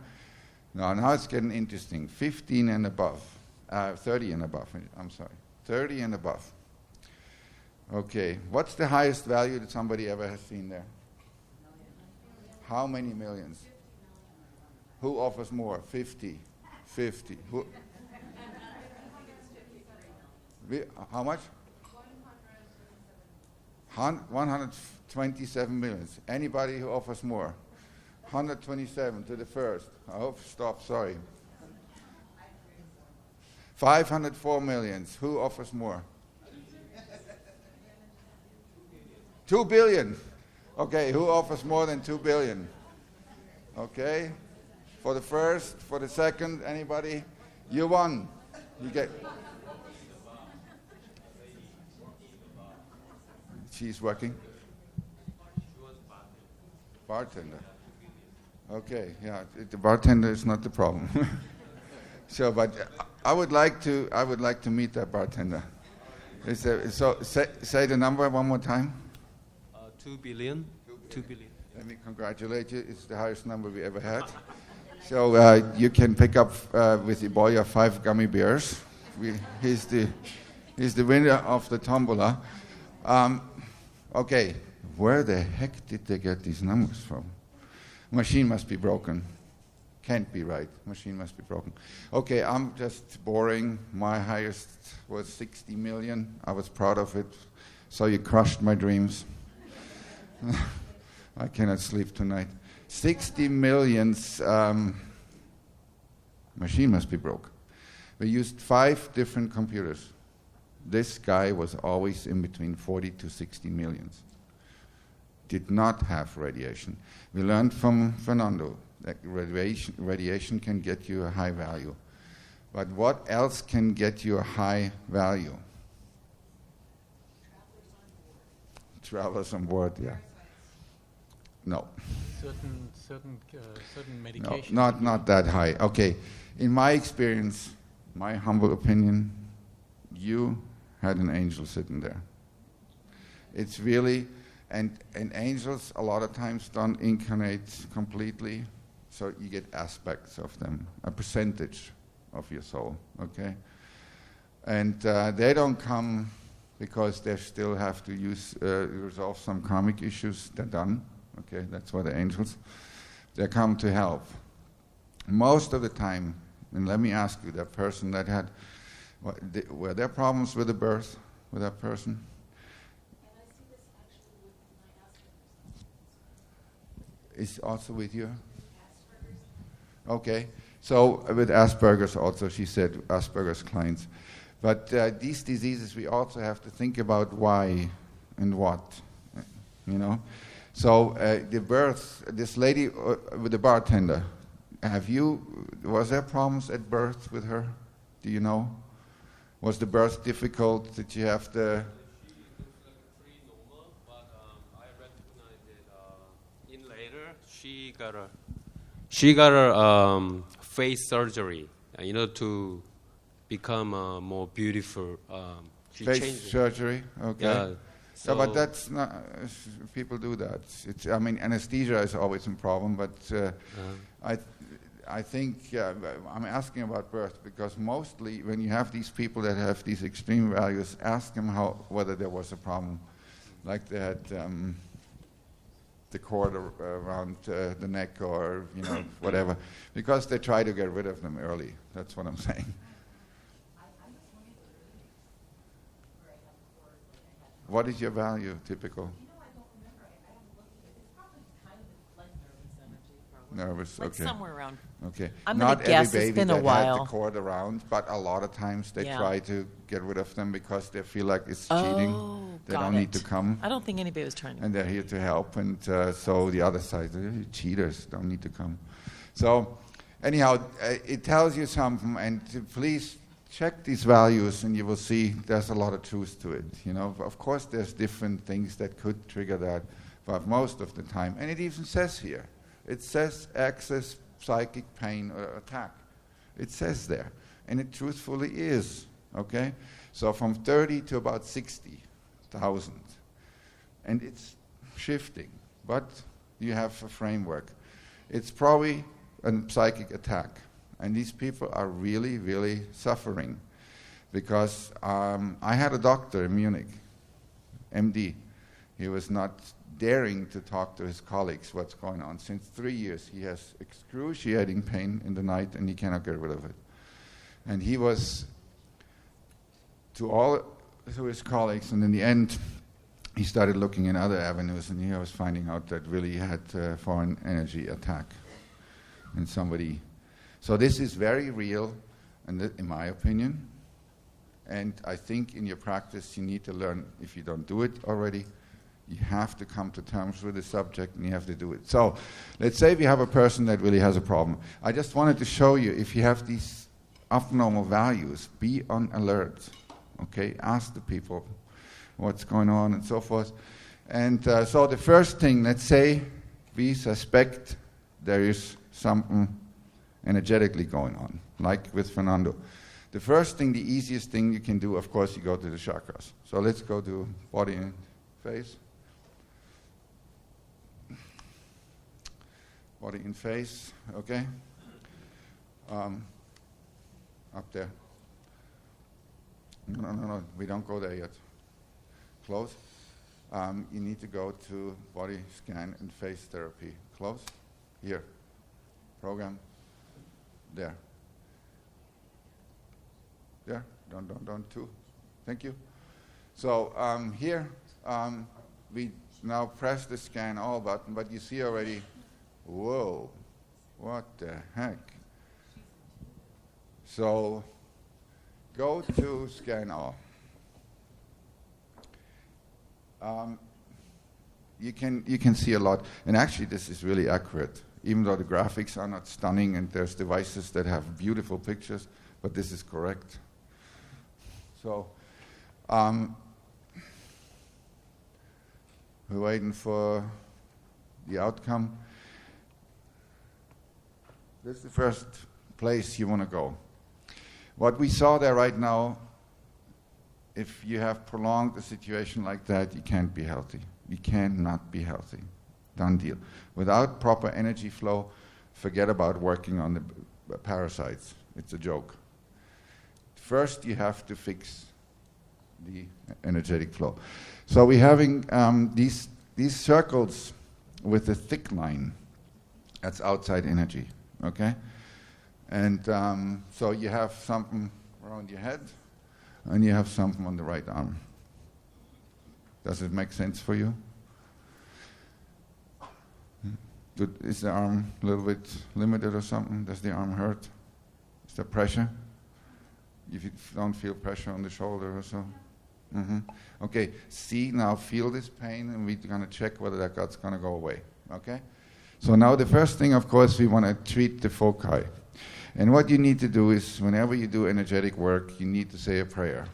Now it's getting interesting. 15 and above, 30 and above, 30 and above. Okay, what's the highest value that somebody ever has seen there? How many millions? Who offers more? 50. Who? How much? 127 millions. Anybody who offers more? 127 to the first. Oh, stop, sorry. 504 millions. Who offers more? 2 billion. Okay, who offers more than 2 billion? Okay. For the first, for the second, anybody? You won. You get... She's working? Bartender. Okay, yeah, the bartender is not the problem. So, but I would like to meet that bartender. So say the number one more time. 2 billion. 2 billion. Let me congratulate you. It's the highest number we ever had. So you can pick up with the boy 5 gummy bears. He's He's the winner of the tombola. Okay, where the heck did they get these numbers from? Machine must be broken. Can't be right. Machine must be broken. Okay, I'm just boring. My highest was 60 million. I was proud of it. So you crushed my dreams. I cannot sleep tonight. 60 millions. Machine must be broke. We used 5 different computers. This guy was always in between 40 to 60 millions. Did not have radiation. We learned from Fernando that radiation can get you a high value. But what else can get you a high value? Travelers on board, yeah. No. Certain medication. No, not that high. Okay. In my experience, my humble opinion, you had an angel sitting there. It's really, and angels a lot of times don't incarnate completely, so you get aspects of them, a percentage of your soul, okay? And they don't come because they still have to resolve some karmic issues. They're done, okay? That's why the angels. They come to help. Most of the time, and let me ask you, that person that had, were there problems with the birth with that person? And I see this actually with my Asperger's. Is also with you? Asperger's. Okay. So with Asperger's also, she said Asperger's clients. But these diseases, we also have to think about why and what, you know. So the birth, this lady with the bartender, was there problems at birth with her? Do you know? Was the birth difficult? Did you have the... She looks like pretty normal, but I recognize that in later she got a face surgery, to become more beautiful. She face changed surgery? Okay. Yeah. So, but that's not, people do that. Anesthesia is always a problem, but I think I'm asking about birth because mostly when you have these people that have these extreme values, ask them whether there was a problem, like they had the cord around the neck or whatever, because they try to get rid of them early. That's what I'm saying. What is your value, typical? I don't remember. I haven't looked at it. It's probably kind of like nervous energy, probably. Nervous, Like okay. somewhere around. Okay. I'm Not gonna guess every it's baby been a that while. had the cord around, but a lot of times they Yeah. try to get rid of them because they feel like it's cheating. They don't need to come. I don't think anybody was trying to. And they're here to help, and so the other side, cheaters don't need to come. So anyhow, it tells you something, and please check these values, and you will see there's a lot of truth to it. Of course, there's different things that could trigger that, but most of the time, and it even says here, it says excess psychic pain or attack. It says there, and it truthfully is. Okay, so from 30 to about 60,000, and it's shifting, but you have a framework. It's probably a psychic attack. And these people are really, really suffering because I had a doctor in Munich, MD. He was not daring to talk to his colleagues what's going on. Since 3 years, he has excruciating pain in the night, and he cannot get rid of it. And he was to his colleagues, and in the end, he started looking in other avenues, and he was finding out that really he had foreign energy attack. And so this is very real, and in my opinion. And I think in your practice you need to learn, if you don't do it already, you have to come to terms with the subject and you have to do it. So let's say we have a person that really has a problem. I just wanted to show you, if you have these abnormal values, be on alert. Okay, ask the people what's going on and so forth. And so the first thing, let's say we suspect there is something energetically going on, like with Fernando. The first thing, the easiest thing you can do, of course, you go to the chakras. So let's go to body and face. Body and face, okay? Up there. No. We don't go there yet. Close. You need to go to body scan and face therapy. Close. Here. Program. There. There. Don't. Two. Thank you. So here we now press the scan all button, but you see already, whoa, what the heck? So go to scan all. You can see a lot, and actually this is really accurate, even though the graphics are not stunning and there's devices that have beautiful pictures, but this is correct. So we're waiting for the outcome. This is the first place you want to go. What we saw there right now, if you have prolonged a situation like that, you can't be healthy. You cannot be healthy. Done deal. Without proper energy flow, forget about working on the parasites. It's a joke. First, you have to fix the energetic flow. So we're having these circles with a thick line. That's outside energy, okay? And so you have something around your head, and you have something on the right arm. Does it make sense for you? Is the arm a little bit limited or something? Does the arm hurt? Is there pressure? If you don't feel pressure on the shoulder or so? Okay, see, now feel this pain, and we're going to check whether that's going to go away, okay? So now the first thing, of course, we want to treat the foci. And what you need to do is, whenever you do energetic work, you need to say a prayer.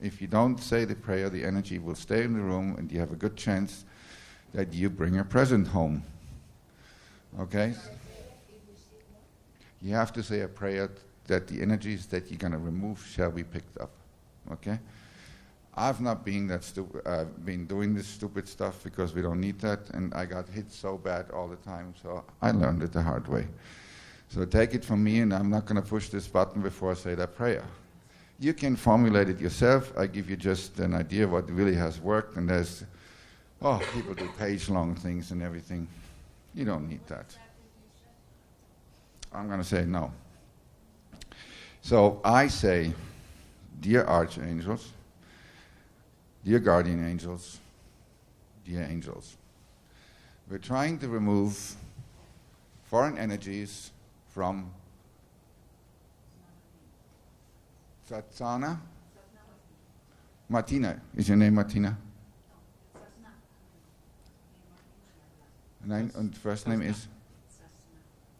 If you don't say the prayer, the energy will stay in the room, and you have a good chance that you bring a present home. Okay? You have to say a prayer that the energies that you're going to remove shall be picked up. Okay? I've not been that stupid. Been doing this stupid stuff because we don't need that, and I got hit so bad all the time, so I learned it the hard way. So take it from me, and I'm not going to push this button before I say that prayer. You can formulate it yourself. I give you just an idea of what really has worked, and there's, people do page-long things and everything. You don't need that. I'm going to say no. So I say, dear archangels, dear guardian angels, dear angels, we're trying to remove foreign energies from Satsana? Martina. Is your name Martina? And first name is?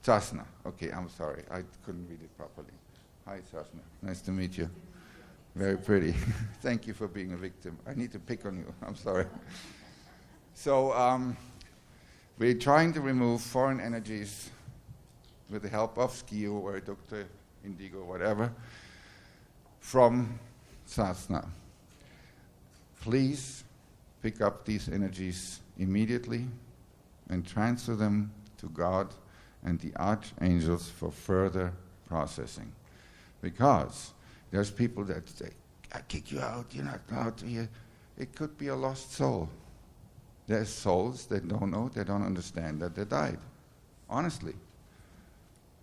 Sasna. Okay, I'm sorry. I couldn't read it properly. Hi, Sasna. Nice to meet you. Very pretty. Thank you for being a victim. I need to pick on you. I'm sorry. So we're trying to remove foreign energies with the help of Skio or Dr. Indigo, whatever, from Sasna. Please pick up these energies immediately and transfer them to God and the archangels for further processing. Because there's people that say, I kick you out, you're not allowed to hear. It could be a lost soul. There's souls that don't know, they don't understand that they died. Honestly.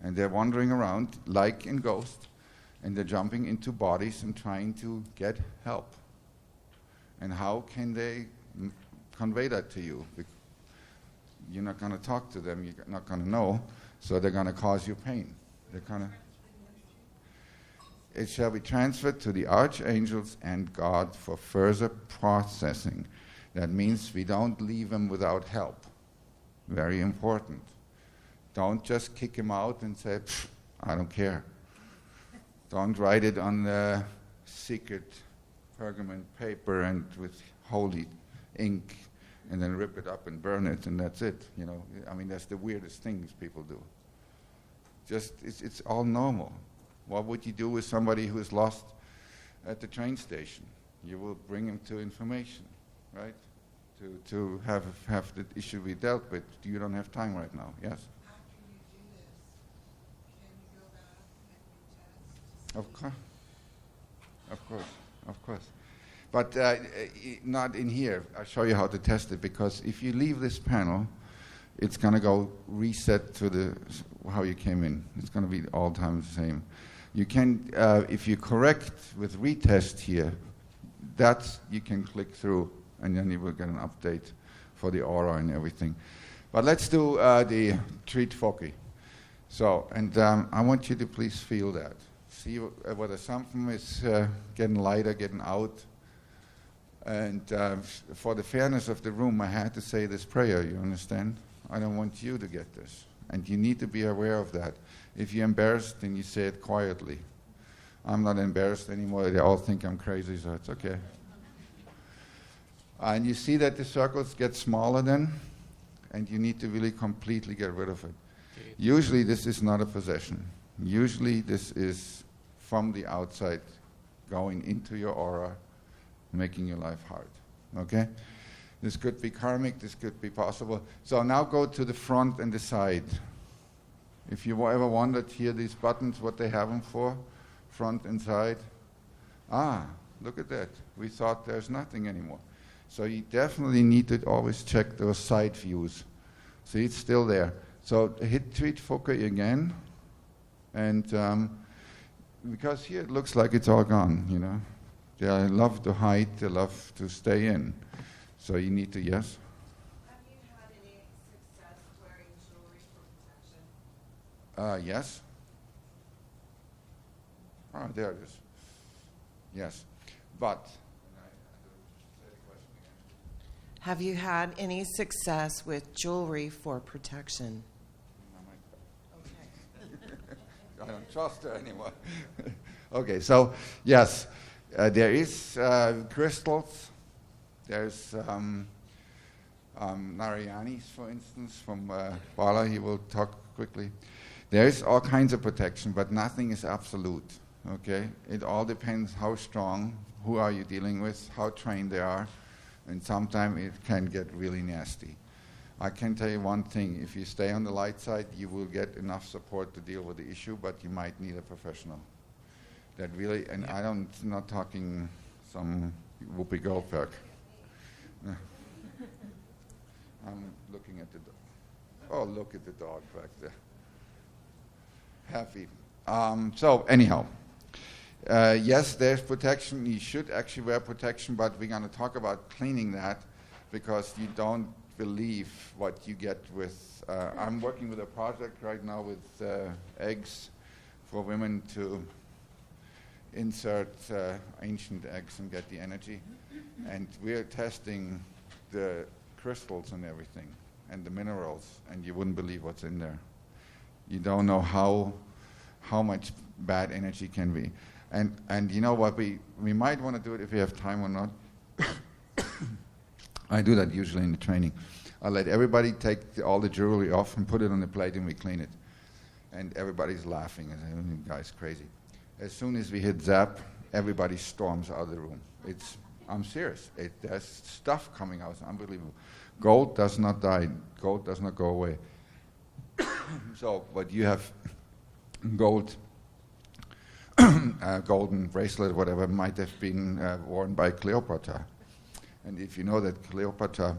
And they're wandering around like in Ghost, and they're jumping into bodies and trying to get help. And how can they convey that to you? You're not going to talk to them, you're not going to know, so they're going to cause you pain. It shall be transferred to the archangels and God for further processing. That means we don't leave them without help. Very important. Don't just kick him out and say, I don't care. Don't write it on the secret pergament paper and with holy ink and then rip it up and burn it and that's it. You know, I mean, that's the weirdest things people do. Just, it's all normal. What would you do with somebody who is lost at the train station? You will bring him to information, right? To have the issue be dealt with. You don't have time right now, yes? How can you do this? Can you go back and retest? Of course. Of course. But not in here. I'll show you how to test it, because if you leave this panel, it's going to go reset to how you came in. It's going to be all the time the same. You can, if you correct with retest here, you can click through, and then you will get an update for the aura and everything. But let's do the treat foci. So, and I want you to please feel that. See whether something is getting lighter, getting out. And for the fairness of the room, I had to say this prayer, you understand? I don't want you to get this. And you need to be aware of that. If you're embarrassed, then you say it quietly. I'm not embarrassed anymore. They all think I'm crazy, so it's okay. And you see that the circles get smaller then, and you need to really completely get rid of it. Usually this is not a possession. Usually this is from the outside going into your aura, making your life hard. Okay? This could be karmic, this could be possible. So now go to the front and the side. If you ever wondered here, these buttons, what they have them for, front and side. Look at that. We thought there's nothing anymore. So you definitely need to always check those side views. See, it's still there. So hit treat foci again. And because here it looks like it's all gone, you know. They love to hide, they love to stay in. So you need to, yes? Have you had any success wearing jewelry for protection? Yes. There it is. Yes. But, have you had any success with jewelry for protection? I don't trust her anymore. Okay, so yes, there is crystals. There's Narayanis, for instance, from Bala. He will talk quickly. There is all kinds of protection, but nothing is absolute. Okay, it all depends how strong, who are you dealing with, how trained they are, and sometimes it can get really nasty. I can tell you one thing, if you stay on the light side, you will get enough support to deal with the issue, but you might need a professional. That really, and I'm not talking some Whoopi Goldberg. I'm looking at the dog. Oh, look at the dog back there. Happy. So anyhow, yes, there's protection. You should actually wear protection, but we're going to talk about cleaning that, because you don't believe what you get with. I'm working with a project right now with eggs for women to insert ancient eggs and get the energy. And we're testing the crystals and everything and the minerals, and you wouldn't believe what's in there. You don't know how much bad energy can be. And you know what, we might want to do it if we have time or not. I do that usually in the training. I let everybody take all the jewelry off and put it on the plate, and we clean it. And everybody's laughing and saying, "You guy's crazy." As soon as we hit zap, everybody storms out of the room. I'm serious. There's stuff coming out. It's unbelievable. Gold does not die. Gold does not go away. So, but you have gold, golden bracelet, whatever, might have been worn by Cleopatra. And if you know that Cleopatra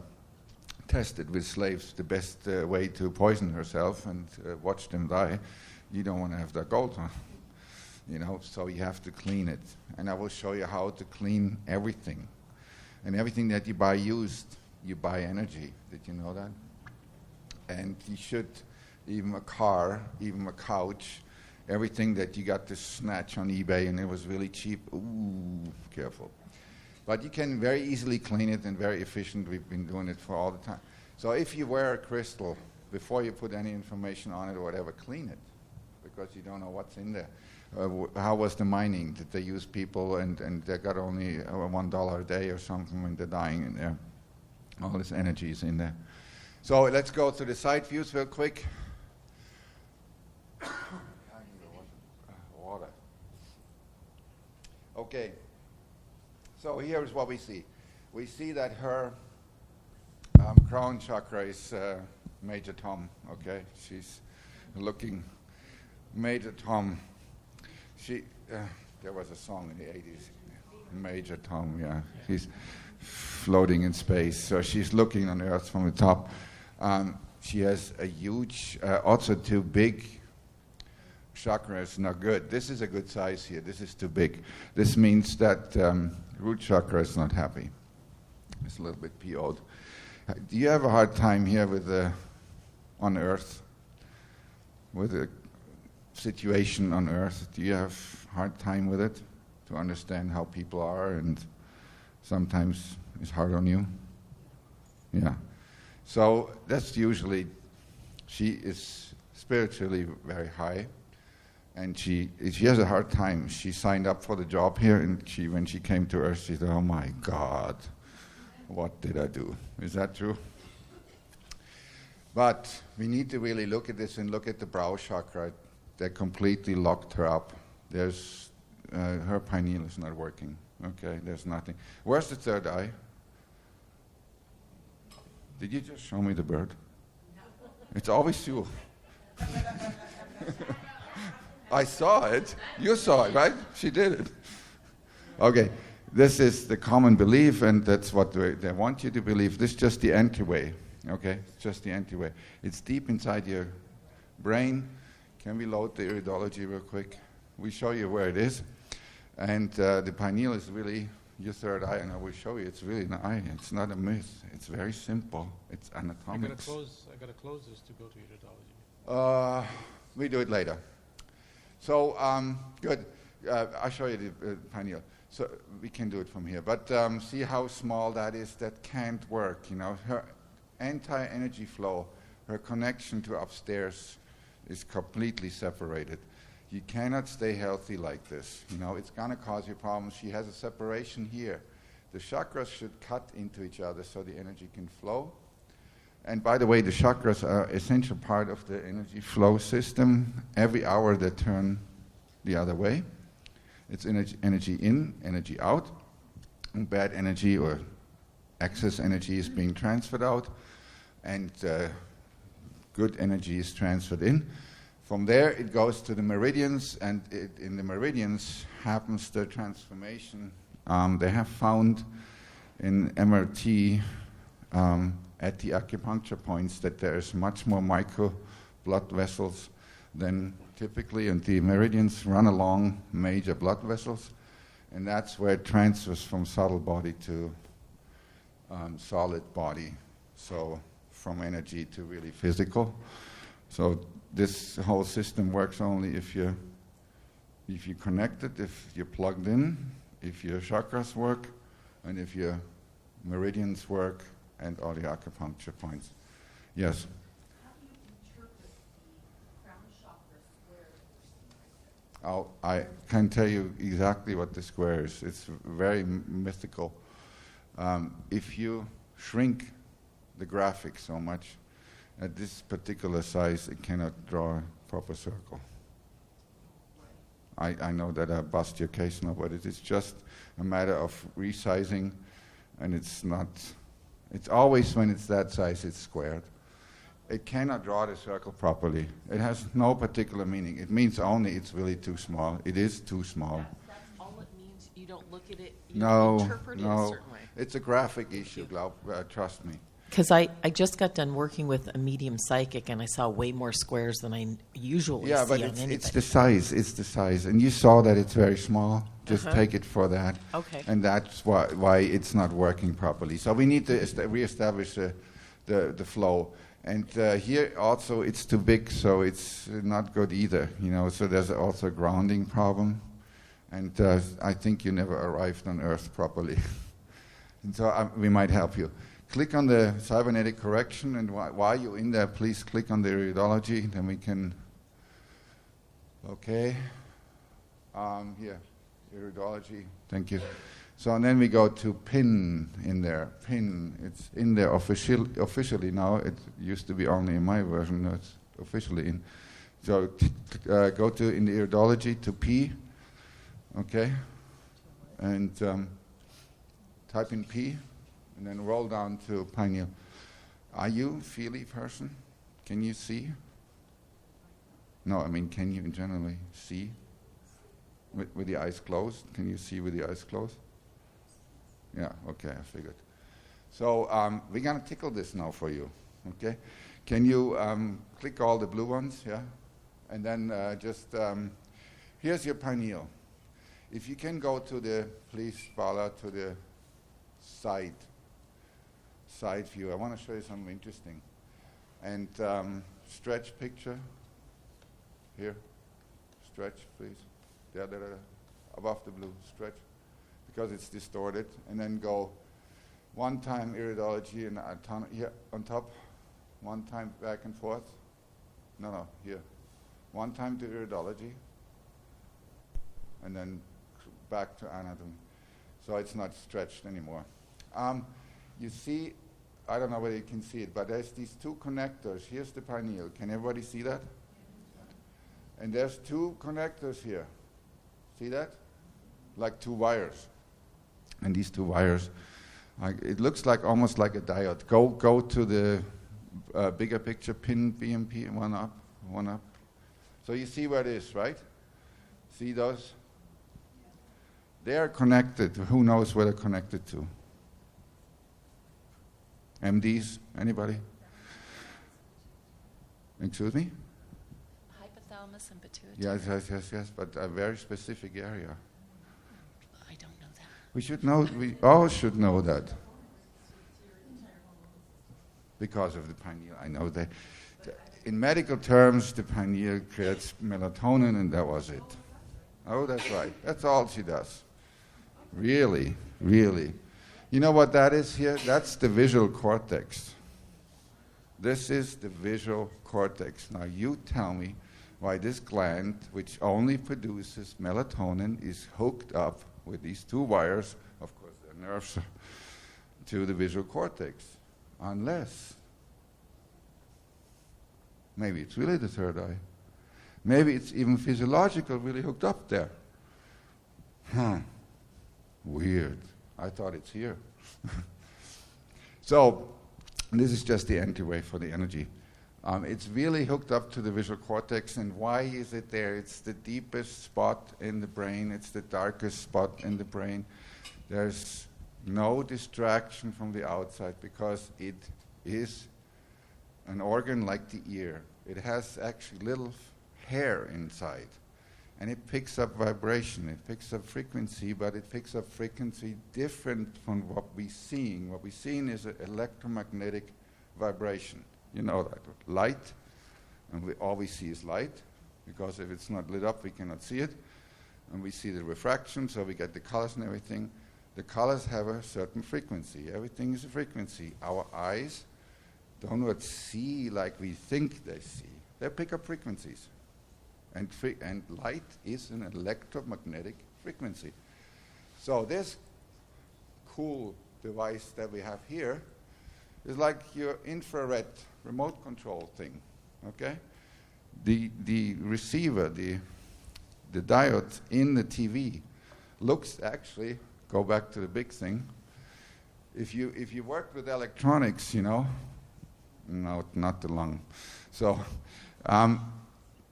tested with slaves the best way to poison herself and watch them die, you don't want to have that gold on. You know, so you have to clean it. And I will show you how to clean everything. And everything that you buy used, you buy energy. Did you know that? And you should, even a car, even a couch, everything that you got to snatch on eBay and it was really cheap, ooh, careful. But you can very easily clean it and very efficient. We've been doing it for all the time. So if you wear a crystal, before you put any information on it or whatever, clean it, because you don't know what's in there. How was the mining? Did they use people and they got only $1 a day or something when they're dying in there? All this energy is in there. So let's go to the side views real quick. Water. Okay. So here's what we see. We see that her crown chakra is Major Tom, okay? She's looking Major Tom. There was a song in the 80s, Major Tom, yeah. He's floating in space. So she's looking on Earth from the top. She has a huge, also too big. Chakra is not good. This is a good size here. This is too big. This means that root chakra is not happy. It's a little bit PO'd. Do you have a hard time here with on Earth? With the situation on Earth? Do you have a hard time with it? To understand how people are, and sometimes it's hard on you? Yeah. So that's usually, she is spiritually very high. And she has a hard time. She signed up for the job here, and when she came to Earth, she said, "Oh my God, what did I do?" Is that true? But we need to really look at this and look at the brow chakra. That completely locked her up. There's her pineal is not working. Okay, there's nothing. Where's the third eye? Did you just show me the bird? No. It's always you. I saw it. You saw it, right? She did it. Okay, this is the common belief, and that's what they want you to believe. This is just the entryway, okay? It's just the entryway. It's deep inside your brain. Can we load the iridology real quick? We show you where it is. And the pineal is really your third eye, and I will show you. It's really an eye. It's not a myth. It's very simple. It's anatomics. I gotta close this to go to iridology. We do it later. So, good. I'll show you the pineal. So we can do it from here. But see how small that is? That can't work, you know. Her entire energy flow, her connection to upstairs is completely separated. You cannot stay healthy like this. You know, it's going to cause you problems. She has a separation here. The chakras should cut into each other so the energy can flow. And by the way, the chakras are an essential part of the energy flow system. Every hour they turn the other way. It's energy in, energy out. And bad energy or excess energy is being transferred out. And good energy is transferred in. From there, it goes to the meridians, and in the meridians happens the transformation. They have found in MRT at the acupuncture points that there is much more micro blood vessels than typically, and the meridians run along major blood vessels, and that's where it transfers from subtle body to solid body, so from energy to really physical. So this whole system works only if you're connected, if you're plugged in, if your chakras work, and if your meridians work, and all the acupuncture points. Yes? How do you interpret the crown chakra square? I can tell you exactly what the square is. It's very mythical. If you shrink the graphic so much, at this particular size, it cannot draw a proper circle. I know that I bust your case now, but it is just a matter of resizing, and it's not. It's always when it's that size, it's squared. It cannot draw the circle properly. It has no particular meaning. It means only it's really too small. It is too small. That's all it means. You don't look at it. You interpret it a certain way. It's a graphic issue, trust me. Because I just got done working with a medium psychic, and I saw way more squares than I usually see on anything. Yeah, but it's the size. It's the size. And you saw that it's very small. Just take it for that. Okay. And that's why it's not working properly. So we need to reestablish the flow. And here also it's too big, so it's not good either. You know, so there's also a grounding problem. And I think you never arrived on Earth properly. And so we might help you. Click on the cybernetic correction, and while you're in there, please click on the iridology, then we can, okay, here, iridology, thank you. So and then we go to pin in there, pin, it's in there officially now, it used to be only in my version, no, it's officially in. So go to, in the iridology, to P, okay, and type in P. And then roll down to pineal. Are you a feely person? Can you see? No, I mean, can you generally see? With the eyes closed? Can you see with the eyes closed? Yeah, okay, I figured. So we're going to tickle this now for you, okay? Can you click all the blue ones, yeah? And then here's your pineal. If you can go to the, please, Bala, to the side view. I want to show you something interesting. And stretch picture. Here. Stretch, please. There. Above the blue. Stretch. Because it's distorted. And then go one time iridology and here on top. One time back and forth. No, here. One time to iridology. And then back to anatomy. So it's not stretched anymore. You see, I don't know whether you can see it, but there's these two connectors. Here's the pineal. Can everybody see that? And there's two connectors here. See that? Like two wires. And these two wires, it looks like almost like a diode. Go to the bigger picture, pin BMP, one up. So you see where it is, right? See those? They are connected. Who knows where they're connected to? MDs? Anybody? Excuse me? Hypothalamus and pituitary. Yes, but a very specific area. I don't know that. We should know, we all should know that. Because of the pineal. I know that. In medical terms, the pineal creates melatonin, and that was it. Oh, that's right. That's all she does. Really. You know what that is here? That's the visual cortex. This is the visual cortex. Now you tell me why this gland, which only produces melatonin, is hooked up with these two wires, of course they're nerves, to the visual cortex. Unless, maybe it's really the third eye. Maybe it's even physiological, really hooked up there. Weird. I thought it's here. So, this is just the entryway for the energy. It's really hooked up to the visual cortex, and why is it there? It's the deepest spot in the brain. It's the darkest spot in the brain. There's no distraction from the outside because it is an organ like the ear. It has actually little hair inside. And it picks up vibration, it picks up frequency, but it picks up frequency different from what we're seeing. What we're seeing is an electromagnetic vibration. You know that. Light, and all we see is light, because if it's not lit up, we cannot see it. And we see the refraction, so we get the colors and everything. The colors have a certain frequency. Everything is a frequency. Our eyes do not see like we think they see. They pick up frequencies. And light is an electromagnetic frequency. So this cool device that we have here is like your infrared remote control thing, okay? The receiver, the diode in the TV looks actually, go back to the big thing, if you work with electronics, you know, no, not the lung. So,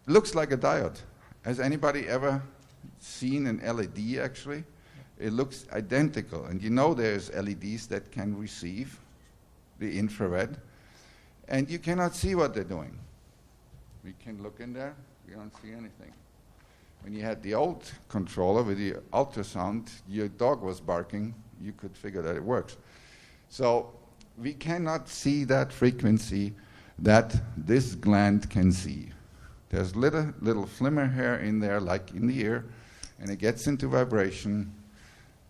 looks like a diode. Has anybody ever seen an LED actually? It looks identical. And you know there's LEDs that can receive the infrared. And you cannot see what they're doing. We can look in there, you don't see anything. When you had the old controller with the ultrasound, your dog was barking, you could figure that it works. So we cannot see that frequency that this gland can see. There's little flimmer hair in there, like in the ear, and it gets into vibration,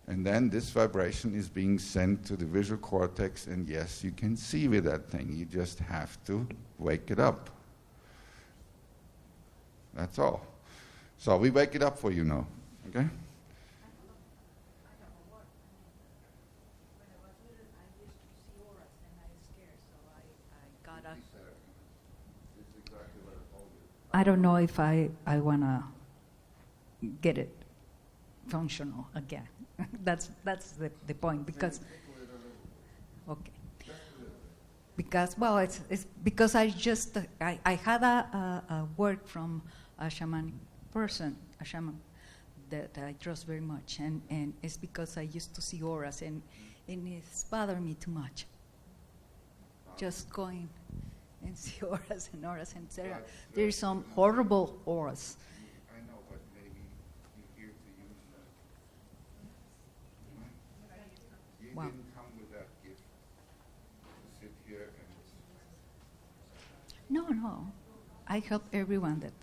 and then this vibration is being sent to the visual cortex, and yes, you can see with that thing. You just have to wake it up. That's all. So we wake it up for you now, okay? I don't know if I want to get it functional again. that's the point, because okay, because well it's because I had a word from a shaman person, that I trust very much, and it's because I used to see auras, and it's bothered me too much. Just going and see auras, and there's some horrible auras. I know, but maybe you're here to use that. You Wow. didn't come with that gift to sit here and... No. I help everyone that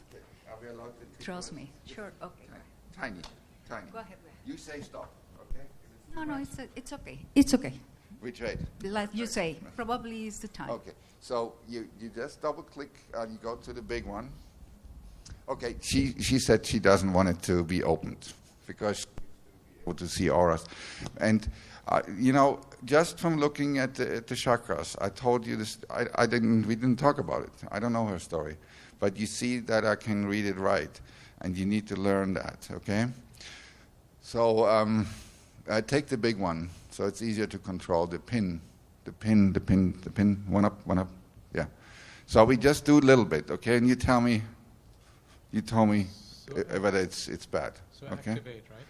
Are we allowed to trusts me. Sure, okay. Tiny. Go ahead. You say stop, okay? No, it's okay. It's okay. Which way? Like you say, probably is the time. Okay, so you just double click and you go to the big one. Okay, she said she doesn't want it to be opened because she wants to see auras. And, just from looking at the chakras, I told you this, we didn't talk about it. I don't know her story. But you see that I can read it right, and you need to learn that, okay? So I take the big one, so it's easier to control the pin, one up, yeah. So we just do a little bit, okay? And you tell me whether it's bad, So okay? activate, right?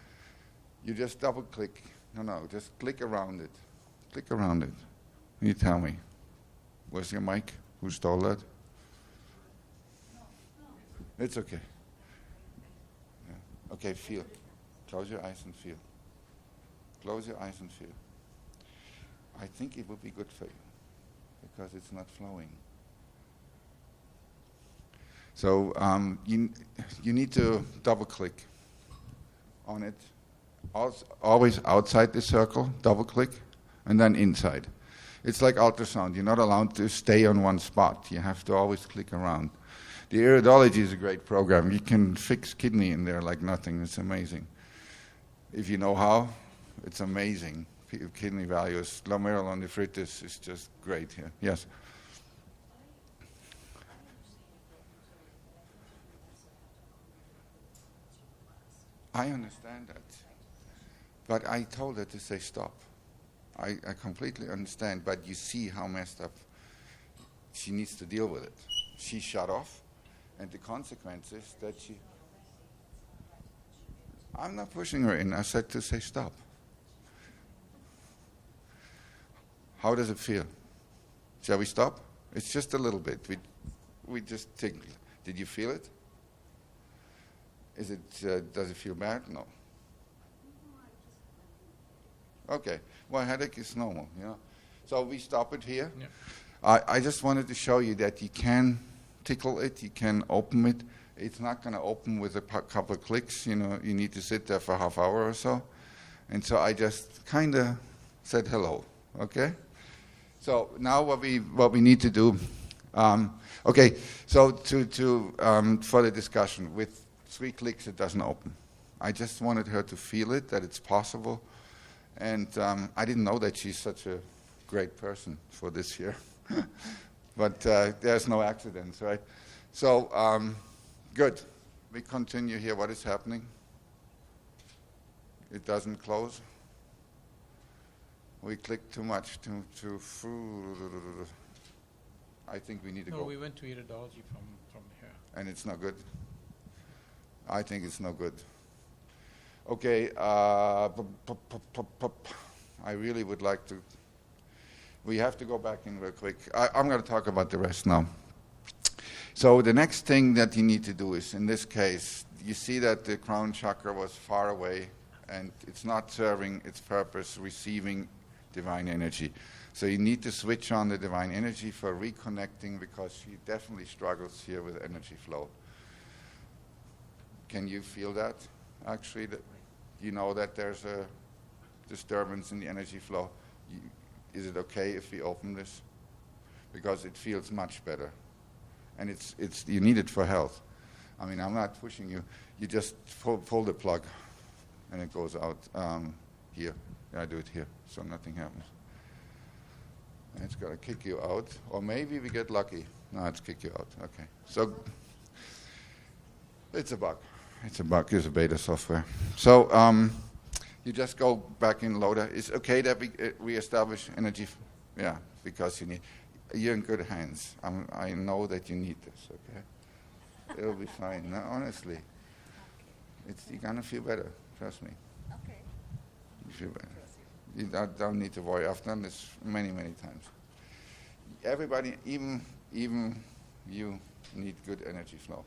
You just double click. No, just click around it. Click around it. You tell me. Where's your mic? Who stole that? It's okay. Yeah. Okay, feel. Close your eyes and feel. Close your eyes and feel. I think it would be good for you because it's not flowing. So you need to double click on it. Always outside the circle, double click, and then inside. It's like ultrasound. You're not allowed to stay on one spot. You have to always click around. The iridology is a great program. You can fix kidney in there like nothing. It's amazing. If you know how, it's amazing. Kidney values, glomerulonephritis is just great here. Yes? I understand that. But I told her to say stop. I completely understand, but you see how messed up she needs to deal with it. She shut off, and the consequence is that she... I'm not pushing her in. I said to say stop. How does it feel? Shall we stop? It's just a little bit. We just tingle. Did you feel it? Is it? Does it feel bad? No. Okay. Well, headache is normal, So we stop it here. Yeah. I just wanted to show you that you can tickle it, you can open it. It's not going to open with a couple of clicks. You need to sit there for a half hour or so. And so I just kind of said hello. Okay. So now what we need to do. Okay. So for the discussion, with 3 clicks it doesn't open. I just wanted her to feel it, that it's possible. And I didn't know that she's such a great person for this year. But there's no accidents, right? So, good. We continue here. What is happening? It doesn't close. We clicked too much. I think we need to go. No, we went to iridology from here. And it's not good? I think it's no good. Okay, I really would like to... We have to go back in real quick. I'm going to talk about the rest now. So the next thing that you need to do is, in this case, you see that the crown chakra was far away, and it's not serving its purpose, receiving divine energy. So you need to switch on the divine energy for reconnecting, because she definitely struggles here with energy flow. Can you feel that? Actually, you know that there's a disturbance in the energy flow. Is it okay if we open this? Because it feels much better. And you need it for health. I mean, I'm not pushing you. You just pull the plug, and it goes out here. I do it here, so nothing happens. And it's going to kick you out. Or maybe we get lucky. No, it's kick you out. Okay. So it's a bug. It's a bug. It's a beta software. So you just go back in loader. It's okay that we establish energy. Yeah, because you're in good hands. I know that you need this, okay? It'll be fine. No, honestly. You're going to feel better, trust me. Okay. You feel better. You don't need to worry. I've done this many, many times. Everybody, even you, need good energy flow.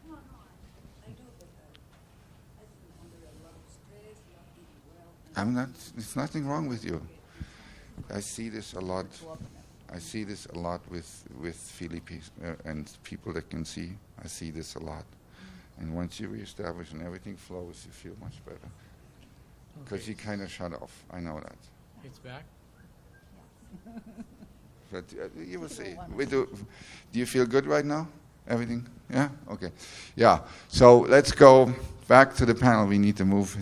No, I do, but I've been under a lot of stress, not eating well. I'm not. There's nothing wrong with you. I see this a lot. I see this a lot with Philippines and people that can see. I see this a lot. And once you reestablish and everything flows, you feel much better. Because you kind of shut off. I know that. It's back. But you will see. Do you feel good right now? Everything? Yeah? Okay. Yeah. So let's go back to the panel. We need to move.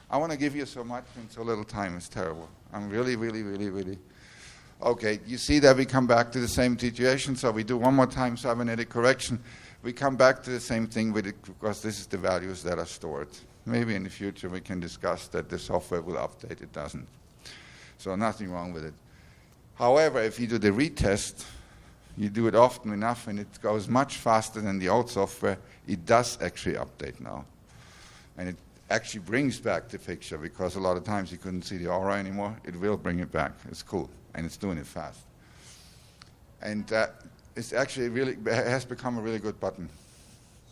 I want to give you so much in so little time. It's terrible. I'm really, really, really, really. Okay. You see that we come back to the same situation. So we do one more time cybernetic correction. We come back to the same thing with it because this is the values that are stored. Maybe in the future we can discuss that the software will update. It doesn't. So nothing wrong with it. However, if you do the retest, you do it often enough and it goes much faster than the old software, it does actually update now. And it actually brings back the picture because a lot of times you couldn't see the aura anymore. It will bring it back. It's cool. And it's doing it fast. And it's actually has become a really good button.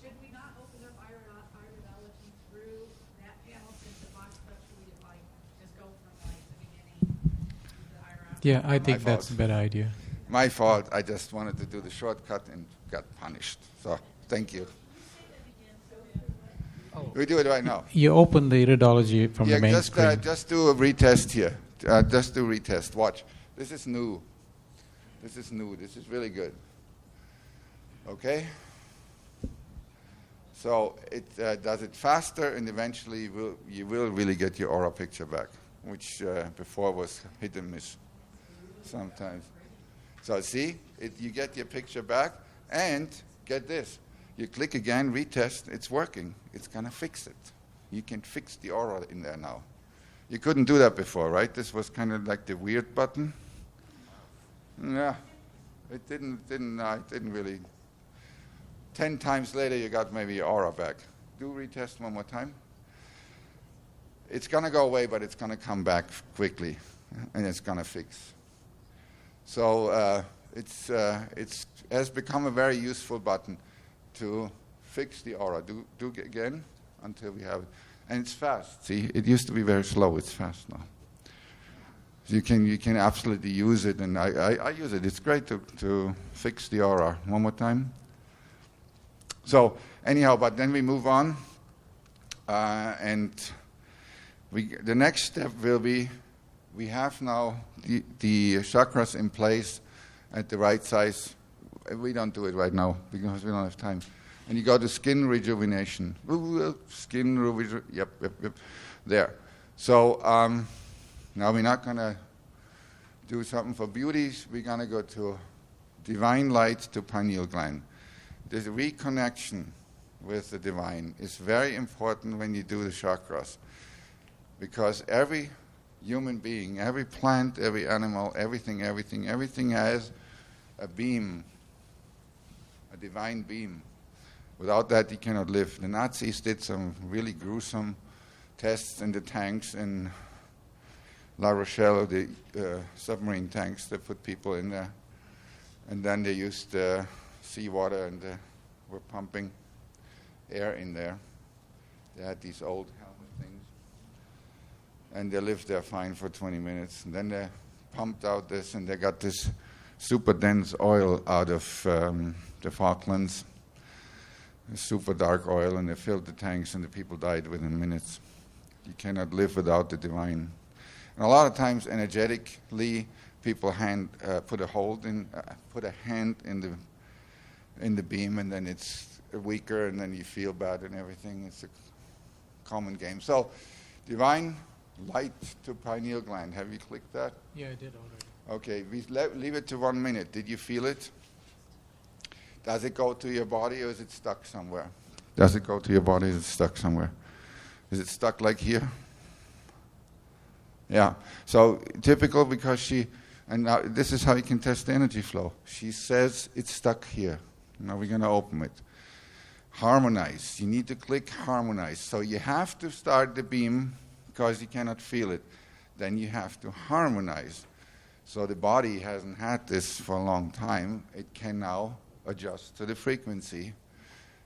Should we not open up iridology through that panel since the box structure we like just go from like the beginning to the iridology? Yeah, I think that's a better idea. My fault. I just wanted to do the shortcut and got punished. So thank you. We do it right now. You open the iridology from the main screen. Just do a retest here. Just do retest. Watch. This is new. This is new. This is really good. Okay? So it does it faster, and eventually you will really get your aura picture back, which before was hit and miss sometimes. So see, you get your picture back, and get this. You click again, retest, it's working. It's going to fix it. You can fix the aura in there now. You couldn't do that before, right? This was kind of like the weird button. Yeah, it didn't really. 10 times later, you got maybe your aura back. Do retest one more time. It's going to go away, but it's going to come back quickly, and it's going to fix. So it has become a very useful button to fix the aura. Do again until we have it. And it's fast. See, it used to be very slow. It's fast now. So you can absolutely use it, and I use it. It's great to fix the aura. One more time. So anyhow, but then we move on, and the next step will be we have now the chakras in place at the right size. We don't do it right now because we don't have time. And you go to skin rejuvenation. Skin rejuvenation. Yep. There. So now we're not going to do something for beauty. We're going to go to divine light to pineal gland. This reconnection with the divine is very important when you do the chakras, because every human being, every plant, every animal, everything has a beam, a divine beam. Without that, you cannot live. The Nazis did some really gruesome tests in the tanks in La Rochelle, the submarine tanks. They put people in there, and then they used seawater, and were pumping air in there. They had these old helmet things, and they lived there fine for 20 minutes. And then they pumped out this, and they got this super dense oil out of the Falklands, super dark oil, and they filled the tanks, and the people died within minutes. You cannot live without the divine. And a lot of times, energetically, people put a hand in the beam, and then it's weaker, and then you feel bad and everything. It's a common game. So, divine light to pineal gland. Have you clicked that? Yeah, I did already. Okay, we leave it to 1 minute. Did you feel it? Does it go to your body, or is it stuck somewhere? Does it go to your body, or is it stuck somewhere? Is it stuck like here? Yeah. So typical, because and now this is how you can test the energy flow. She says it's stuck here. Now we're going to open it. Harmonize. You need to click harmonize. So you have to start the beam because you cannot feel it. Then you have to harmonize. So the body hasn't had this for a long time. It can now adjust to the frequency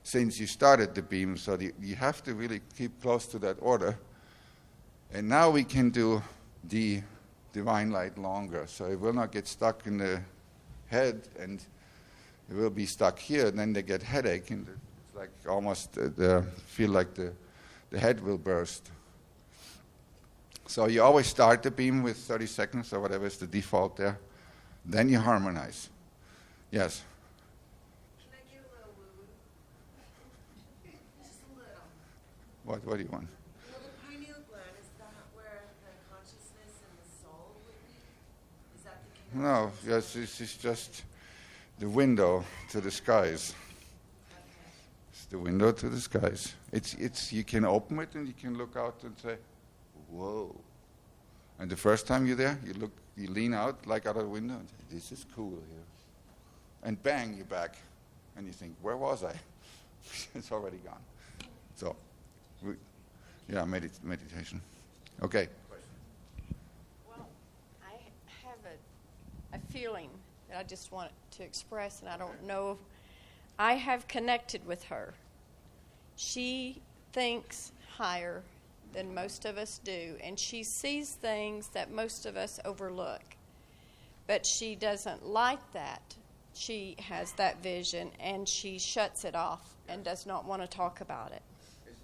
since you started the beam. So you have to really keep close to that order. And now we can do the divine light longer. So it will not get stuck in the head and it will be stuck here. And then they get headache and it's like almost feel like the head will burst. So you always start the beam with 30 seconds or whatever is the default there. Then you harmonize. Yes? Can I get a little woo-woo? Just a little. What do you want? Well, the pineal gland, is that where the consciousness and the soul would be? Is that the connection? No, yes, this is just the window to the skies. It's the window to the skies. It's you can open it and you can look out and say, whoa. And the first time you're there, you lean out like out of the window and say, this is cool here. And bang, you're back. And you think, where was I? It's already gone. So, meditation. Okay. Well, I have a feeling that I just want to express, and I don't know. I have connected with her. She thinks higher than most of us do, and she sees things that most of us overlook. But she doesn't like that. She has that vision, and she shuts it off and does not want to talk about it. It's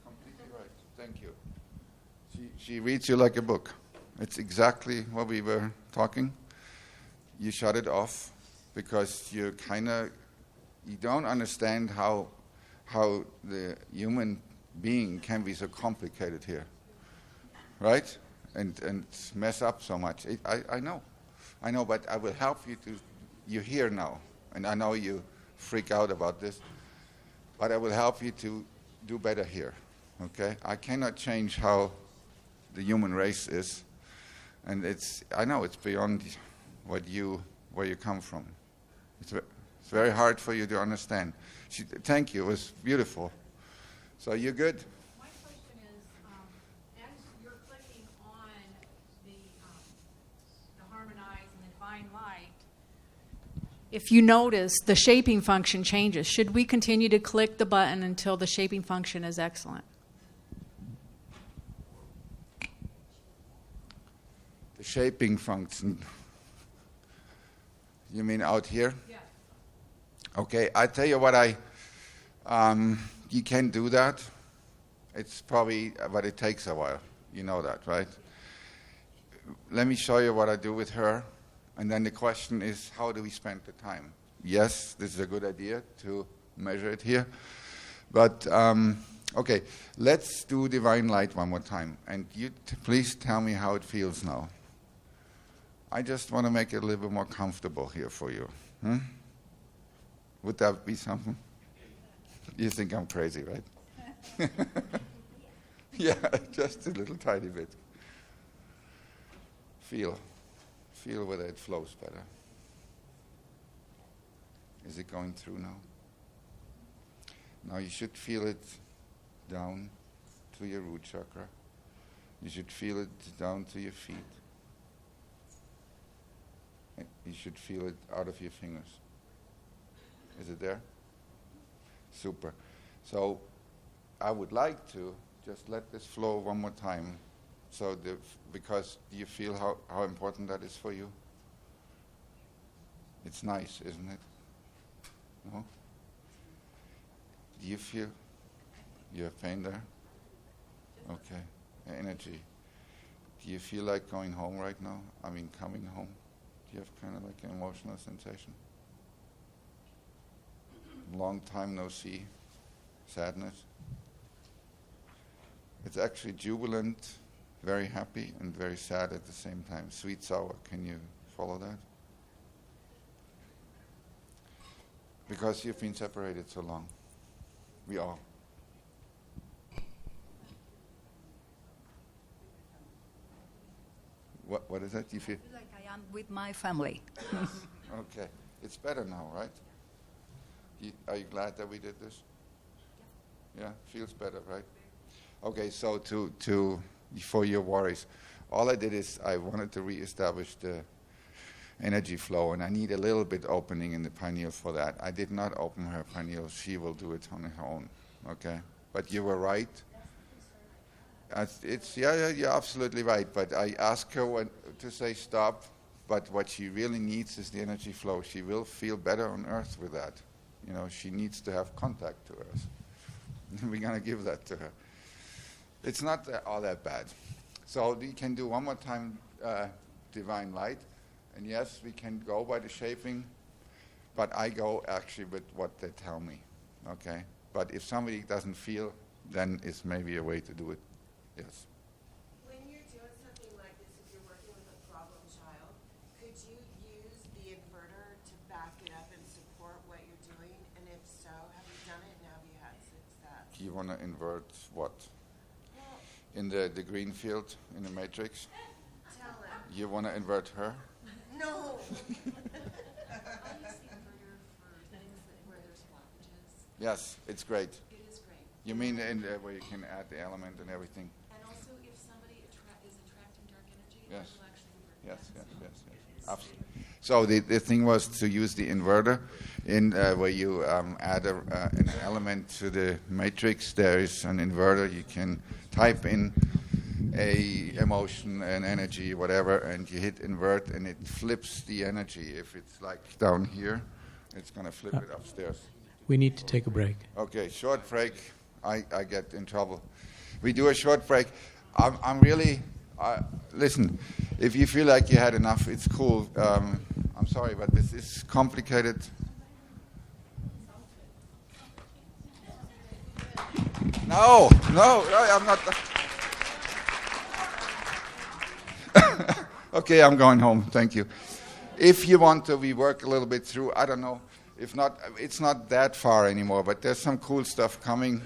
completely right. Thank you. She reads you like a book. It's exactly what we were talking. You shut it off because you don't understand how the human being can be so complicated here, right? And mess up so much. I know, but I will help you to. You're here now, and I know you freak out about this, but I will help you to do better here. Okay? I cannot change how the human race is, and I know it's beyond where you come from. It's very hard for you to understand. Thank you. It was beautiful. So you're good? My question is, as you're clicking on the harmonize and the divine light, if you notice the shaping function changes, should we continue to click the button until the shaping function is excellent? The shaping function. You mean out here? Yeah. Okay, I tell you what, you can do that. It's probably, but it takes a while. You know that, right? Let me show you what I do with her. And then the question is, how do we spend the time? Yes, this is a good idea to measure it here. But, okay, let's do divine light one more time. And you please tell me how it feels now. I just want to make it a little bit more comfortable here for you. Would that be something? You think I'm crazy, right? Yeah, just a little tiny bit. Feel whether it flows better. Is it going through now? Now you should feel it down to your root chakra. You should feel it down to your feet. You should feel it out of your fingers. Is it there? Super. So I would like to just let this flow one more time. So because you feel how important that is for you? It's nice, isn't it? No? Do you feel you have pain there? Okay. Energy. Do you feel like going home right now? I mean, coming home? Do you have kind of like an emotional sensation? Long time no see. Sadness. It's actually jubilant, very happy, and very sad at the same time. Sweet, sour. Can you follow that? Because you've been separated so long. We all. What is that? You feel? I feel like I am with my family. Okay. It's better now, right? Are you glad that we did this? Yeah, feels better, right? Okay, so for your worries, all I did is I wanted to reestablish the energy flow, and I need a little bit opening in the pineal for that. I did not open her pineal. She will do it on her own, okay? But you were right. You're absolutely right. But I asked her to say stop, but what she really needs is the energy flow. She will feel better on Earth with that. You know, she needs to have contact to Earth. We're going to give that to her. It's not all that bad. So we can do one more time divine light. And yes, we can go by the shaping, but I go actually with what they tell me, okay? But if somebody doesn't feel, then it's maybe a way to do it. Yes. When you're doing something like this, if you're working with a problem child, could you use the inverter to back it up and support what you're doing? And if so, have you done it and have you had success? You want to invert what? Well, In the green field, in the matrix? tell him. You want to invert her? No. I use the inverter for things where there's blockages. Yes, it's great. It is great. You mean where you can add the element and everything? And also, if somebody is attracting dark energy, Yes. it will actually invert Yes. Absolutely. So the thing was to use the inverter in where you add an element to the matrix. There is an inverter. You can type in a emotion, an energy, whatever, and you hit invert, and it flips the energy. If it's like down here, it's going to flip it upstairs. We need to take a break. Okay, short break. I get in trouble. We do a short break. I'm really... listen, if you feel like you had enough, it's cool. I'm sorry, but this is complicated. No, I'm not... Okay, I'm going home. Thank you. If you want to, we work a little bit through. I don't know. If not, it's not that far anymore, but there's some cool stuff coming.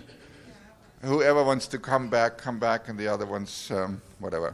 Whoever wants to come back, and the other ones, whatever.